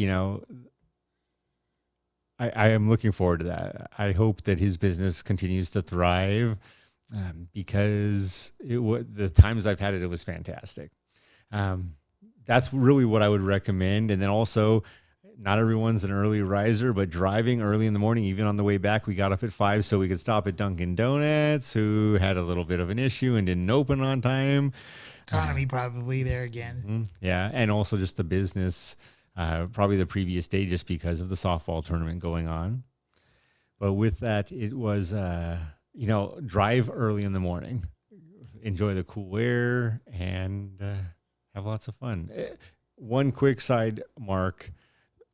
am looking forward to that. I hope that his business continues to thrive because the times I've had it was fantastic. That's really what I would recommend. And then also, not everyone's an early riser, but driving early in the morning, even on the way back, we got up at 5 so we could stop at Dunkin' Donuts, who had a little bit of an issue and didn't open on time. Economy probably there again. Yeah, and also just the business, probably the previous day just because of the softball tournament going on. But with that, it was, drive early in the morning, enjoy the cool air, and have lots of fun. One quick side mark.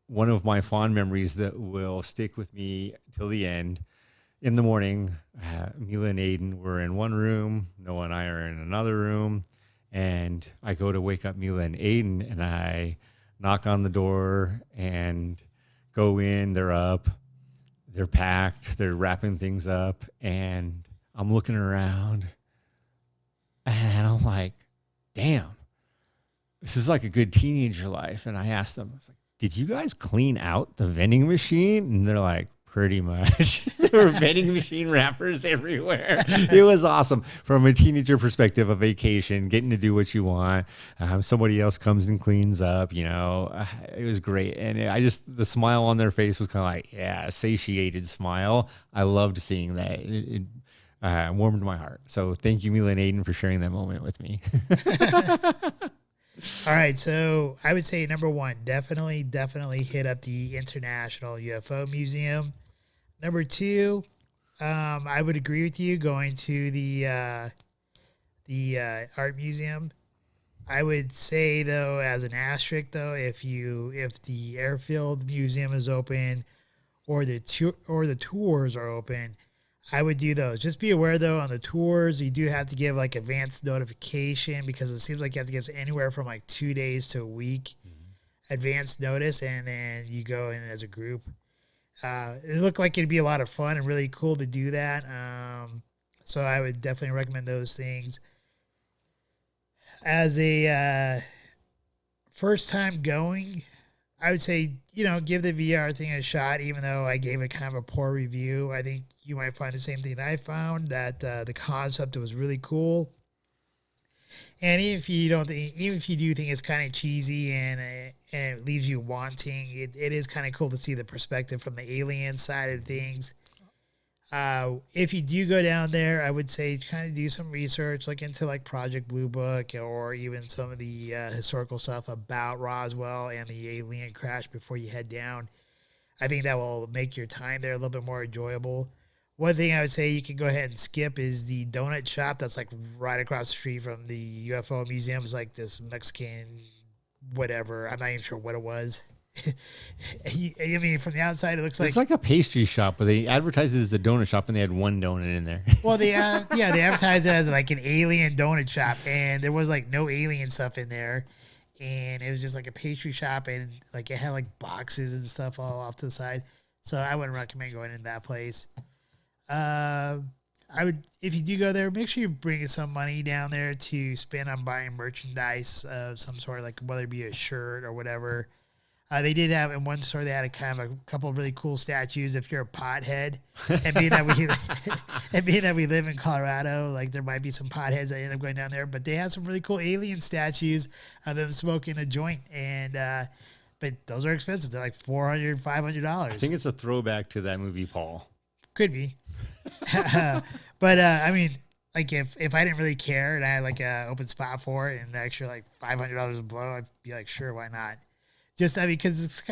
One of my fond memories that will stick with me till the end. In the morning, Mila and Aiden were in one room. Noah and I are in another room. And I go to wake up Mila and Aiden, and I knock on the door and go in. They're up. They're packed. They're wrapping things up. And I'm looking around. And I'm like, damn, this is like a good teenager life. And I asked them, I was like, did you guys clean out the vending machine? And they're like, Pretty much. There were vending machine wrappers everywhere. It was awesome. From a teenager perspective, a vacation, getting to do what you want. Somebody else comes and cleans up, it was great. And the smile on their face was kind of like, a satiated smile. I loved seeing that. It warmed my heart. So thank you, Mila and Aiden, for sharing that moment with me. All right, so I would say number one, definitely hit up the International UFO Museum. Number two, I would agree with you going to the art museum. I would say though, as an asterisk though, if the airfield museum is open, or the tours are open, I would do those. Just be aware though, on the tours, you do have to give like advance notification, because it seems like you have to give anywhere from like 2 days to a week advance notice, and then you go in as a group. It looked like it'd be a lot of fun and really cool to do that. So I would definitely recommend those things. As a first time going, I would say, give the VR thing a shot, even though I gave it kind of a poor review. I think you might find the same thing I found, that the concept was really cool. And even if you do think it's kind of cheesy and it leaves you wanting, it is kind of cool to see the perspective from the alien side of things. If you do go down there, I would say kind of do some research, look into like Project Blue Book, or even some of the historical stuff about Roswell and the alien crash before you head down. I think that will make your time there a little bit more enjoyable. One thing I would say you can go ahead and skip is the donut shop that's like right across the street from the UFO Museum. It's like this Mexican whatever. I'm not even sure what it was. I mean, from the outside, it looks like... It's like a pastry shop, but they advertised it as a donut shop, and they had one donut in there. Well, they advertised it as like an alien donut shop, and there was like no alien stuff in there. And it was just like a pastry shop, and like it had like boxes and stuff all off to the side. So I wouldn't recommend going in that place. I would, if you do go there, make sure you bring some money down there to spend on buying merchandise of some sort, like whether it be a shirt or whatever. They did have, in one store, they had a couple of really cool statues. If you're a pothead, and being that we live in Colorado, like there might be some potheads that end up going down there, but they have some really cool alien statues of them smoking a joint, and but those are expensive. They're like $400, $500. I think it's a throwback to that movie, Paul. Could be. But I mean, like if I didn't really care and I had like an open spot for it and actually like $500 a blow, I'd be like, sure, why not? Just, I mean, because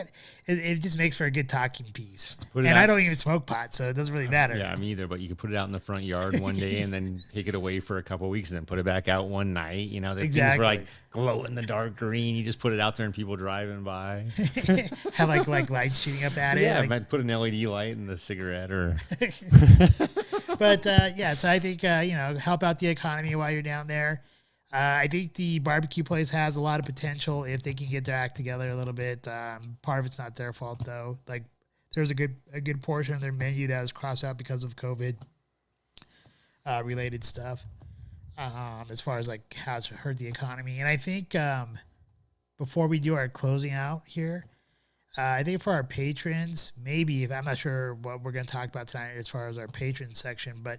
it just makes for a good talking piece. And I don't even smoke pot, so it doesn't really matter. Yeah, me either. But you can put it out in the front yard one day and then take it away for a couple of weeks and then put it back out one night. You know, the things were like glow in the dark green. You just put it out there and people driving by. Have like lights shooting up at it. Yeah, like, might put an LED light in the cigarette or. But yeah, so I think help out the economy while you're down there. I think the barbecue place has a lot of potential if they can get their act together a little bit. Part of it's not their fault though. Like there's a good portion of their menu that was crossed out because of COVID related stuff. As far as like how it's hurt the economy, and I think before we do our closing out here, I think for our patrons, maybe if I'm not sure what we're going to talk about tonight as far as our patron section, but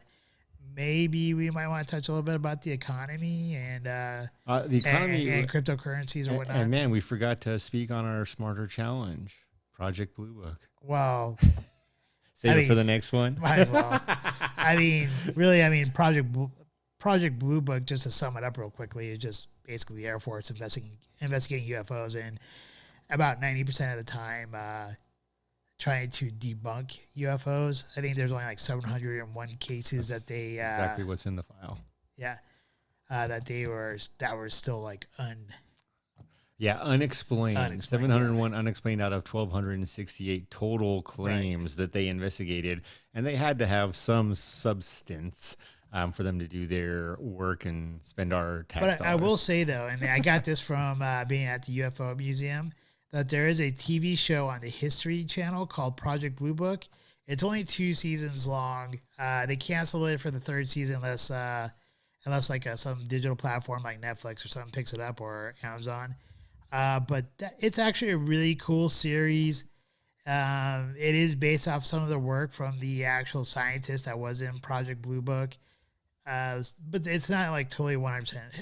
maybe we might want to touch a little bit about the economy and the economy and cryptocurrencies or whatnot. And man, we forgot to speak on our Smarter Challenge, Project Blue Book. Well, save it for the next one. Might as well. I mean, really, Project Blue Book, just to sum it up real quickly, is just basically the Air Force investigating UFOs, and about 90% of the time trying to debunk UFOs. I think there's only like 701 cases that they exactly what's in the file. Yeah, that were still like unexplained. 701 unexplained out of 1,268 total claims that they investigated, and they had to have some substance for them to do their work and spend our tax dollars. I will say though, and I got this from being at the UFO Museum, that there is a TV show on the History Channel called Project Blue Book. It's only 2 seasons long. They canceled it for the 3rd season unless like some digital platform like Netflix or something picks it up, or Amazon. But it's actually a really cool series. It is based off some of the work from the actual scientist that was in Project Blue Book. But it's not like totally 100%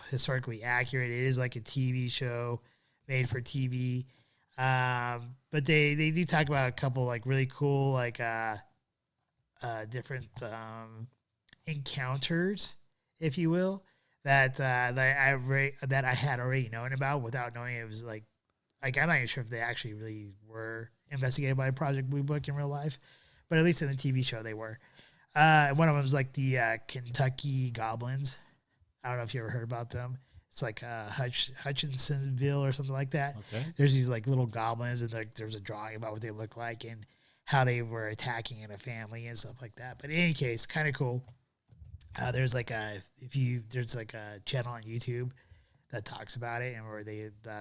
historically accurate. It is like a TV show made for TV. But they do talk about a couple like really cool like different encounters, if you will, that that I had already known about without knowing it was like I'm not even sure if they actually really were investigated by Project Blue Book in real life, but at least in the TV show they were. One of them was like the Kentucky Goblins. I don't know if you ever heard about them. It's like Hutchinsonville or something like that. Okay. There's these like little goblins, and there's a drawing about what they look like and how they were attacking in a family and stuff like that. But in any case, kind of cool. There's like a channel on YouTube that talks about it, and where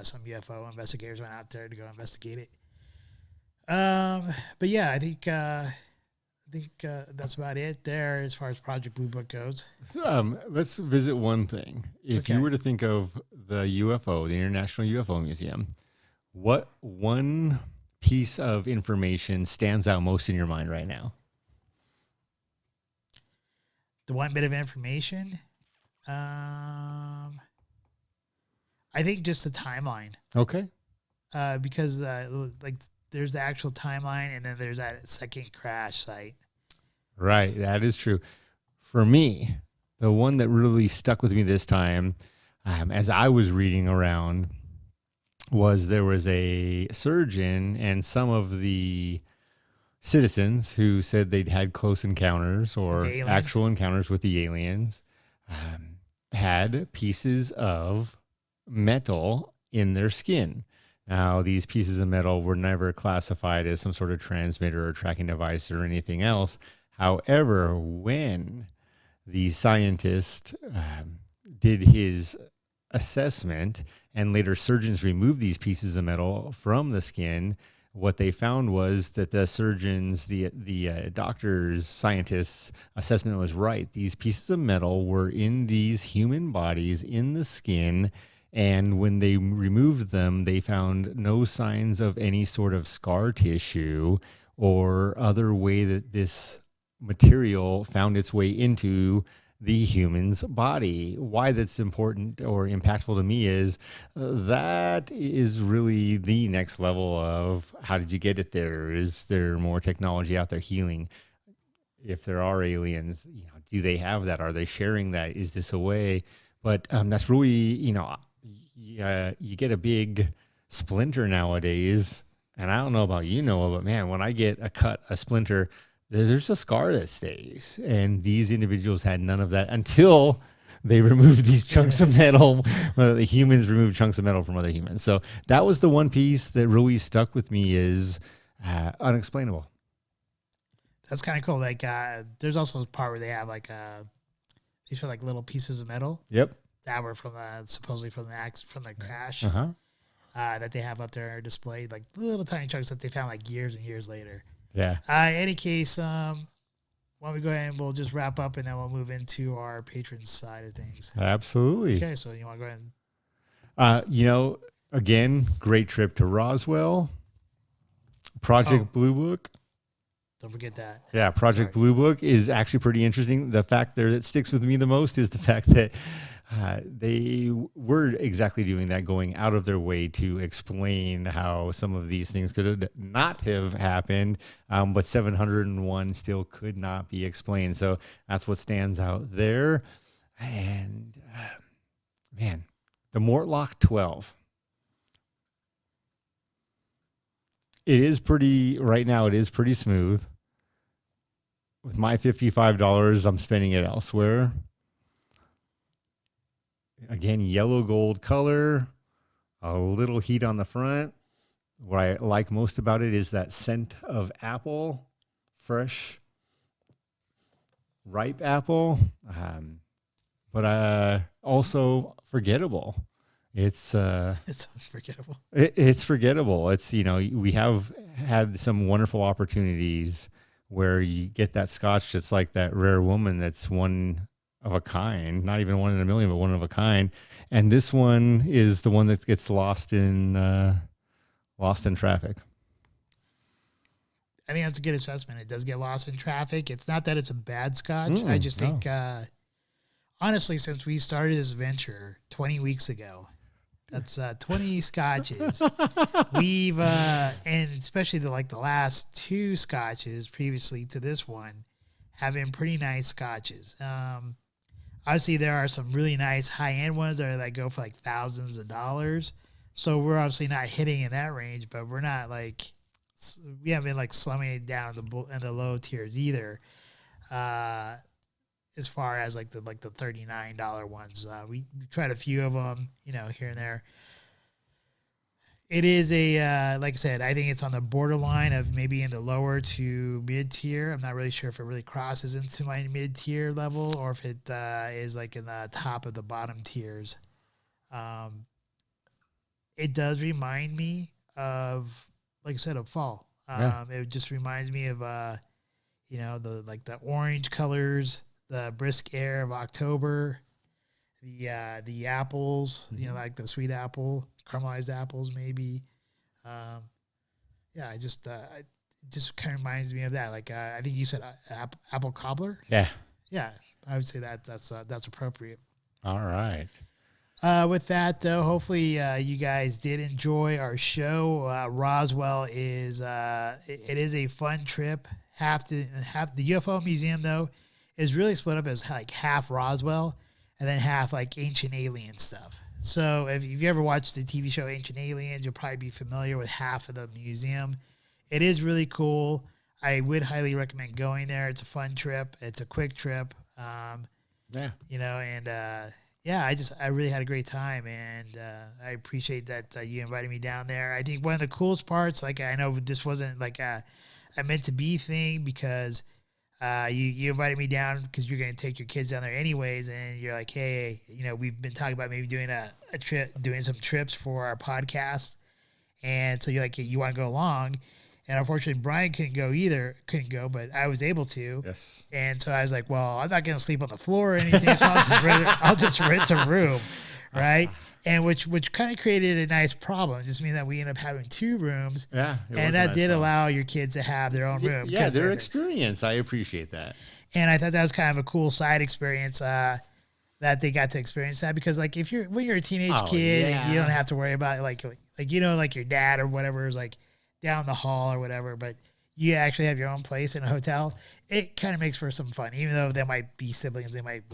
some UFO investigators went out there to go investigate it. But yeah, I think that's about it there as far as Project Blue Book goes. So, let's visit one thing. If you were to think of the UFO, the International UFO Museum, what one piece of information stands out most in your mind right now? The one bit of information, I think just the timeline. Okay. Because like there's the actual timeline, and then there's that second crash site. Right, that is true. For me, the one that really stuck with me this time, as I was reading around, was there was a surgeon and some of the citizens who said they'd had close encounters or actual encounters with the aliens, had pieces of metal in their skin. Now, these pieces of metal were never classified as some sort of transmitter or tracking device or anything else. However, when the scientist did his assessment and later surgeons removed these pieces of metal from the skin, what they found was that the surgeons, the doctors, scientists' assessment was right. These pieces of metal were in these human bodies in the skin, and when they removed them, they found no signs of any sort of scar tissue or other way that this material found its way into the human's body. Why that's important or impactful to me is that is really the next level of how did you get it there? Is there more technology out there healing? If there are aliens, do they have that? Are they sharing that? Is this a way? But that's really, you get a big splinter nowadays, and I don't know about but man, when I get a splinter, there's a scar that stays. And these individuals had none of that until they removed these chunks of metal. Well, the humans removed chunks of metal from other humans. So that was the one piece that really stuck with me is unexplainable. That's kind of cool. Like, there's also a part where they have like these are like little pieces of metal. Yep. That were from supposedly from the crash. That they have up there displayed, like little tiny chunks that they found like years and years later. Yeah. In any case, why don't we go ahead and we'll just wrap up, and then we'll move into our patron side of things. Absolutely. Okay, so you want to go ahead and... again, great trip to Roswell. Project Blue Book. Don't forget that. Yeah, Project Blue Book is actually pretty interesting. The fact there that sticks with me the most is the fact that they were exactly doing that, going out of their way to explain how some of these things could not have happened, but 701 still could not be explained. So that's what stands out there. And man, the Mortlach 12. It is pretty, right now it is pretty smooth. With my $55, I'm spending it elsewhere. Again, yellow gold color, a little heat on the front. What I like most about it is that scent of apple, fresh, ripe apple, but also forgettable. It's forgettable. It's forgettable. It's, we have had some wonderful opportunities where you get that Scotch that's like that rare woman that's one of a kind, not even one in a million, but one of a kind. And this one is the one that gets lost in traffic. I think that's a good assessment. It does get lost in traffic. It's not that it's a bad Scotch. I just think, honestly, since we started this venture 20 weeks ago, that's 20 Scotches. We've, and especially the last 2 Scotches previously to this one have been pretty nice Scotches. Obviously, there are some really nice high-end ones that go for thousands of dollars. So we're obviously not hitting in that range, but we're not we haven't been slumming it down in the low tiers either. As far as the $39 ones, we tried a few of them, here and there. It is like I said, I think it's on the borderline of maybe in the lower to mid tier. I'm not really sure if it really crosses into my mid tier level or if it is in the top of the bottom tiers. It does remind me of, like I said, of fall. It just reminds me of, the orange colors, the brisk air of October, the apples, the sweet apple, caramelized apples, maybe. It just kind of reminds me of that. I think you said apple cobbler. Yeah. Yeah, I would say that's appropriate. All right. With that, though, hopefully you guys did enjoy our show. Roswell is it is a fun trip. Half the UFO Museum, though, is really split up as half Roswell and then half ancient alien stuff. So if you ever watched the TV show Ancient Aliens, you'll probably be familiar with half of the museum. It is really cool. I would highly recommend going there. It's a fun trip. It's a quick trip. I really had a great time, and I appreciate that you invited me down there. I think one of the coolest parts, I know this wasn't a meant to be thing because you invited me down because you're going to take your kids down there anyways, and you're like, hey, we've been talking about maybe doing a trip, doing some trips for our podcast, and so you're like, hey, you want to go along? And unfortunately, Brian couldn't go, but I was able to. Yes. And so I was like, well, I'm not going to sleep on the floor or anything, so I'll just rent a room, right? And which kind of created a nice problem. It just means that we ended up having 2 rooms. Yeah. And that did allow your kids to have their own room. Yeah, their experience. I appreciate that. And I thought that was kind of a cool side experience that they got to experience that. Because when you're a teenage kid, and you don't have to worry about your dad or whatever is down the hall or whatever, but you actually have your own place in a hotel, it kind of makes for some fun, even though they might be siblings, they might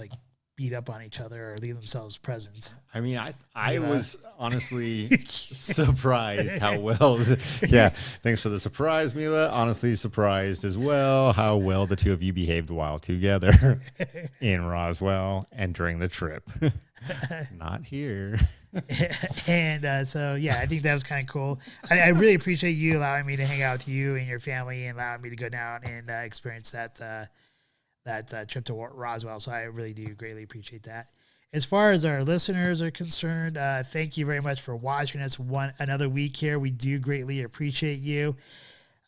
beat up on each other or leave themselves presents. I mean, I was honestly surprised how well, thanks for the surprise, Mila. Honestly surprised as well how well the 2 of you behaved while together in Roswell and during the trip. Not here. And I think that was kind of cool. I really appreciate you allowing me to hang out with you and your family and allowing me to go down and experience that trip to Roswell. So I really do greatly appreciate that. As far as our listeners are concerned, thank you very much for watching us another week here. We do greatly appreciate you.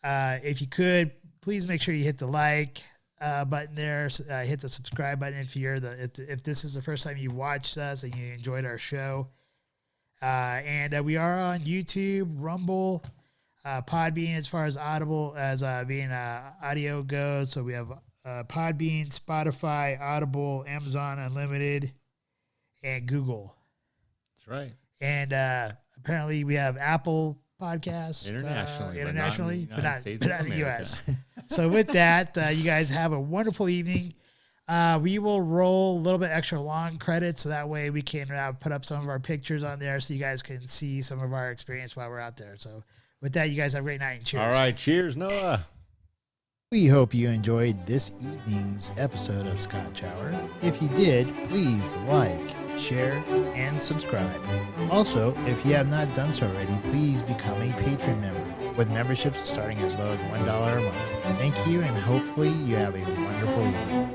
If you could, please make sure you hit the like button there. Hit the subscribe button if this is the first time you've watched us and you enjoyed our show. And we are on YouTube, Rumble, Podbean as far as Audible as being audio goes. So we have Podbean, Spotify, Audible, Amazon Unlimited, and Google. That's right. And apparently we have Apple Podcasts internationally, but not in the U.S. So with that, you guys have a wonderful evening. We will roll a little bit extra long credits so that way we can put up some of our pictures on there so you guys can see some of our experience while we're out there. So with that, you guys have a great night and cheers. All right. Cheers, Noah. We hope you enjoyed this evening's episode of Scotch Hour. If you did, please like, share, and subscribe. Also, if you have not done so already, please become a patron member with memberships starting as low as $1 a month. Thank you, and hopefully you have a wonderful evening.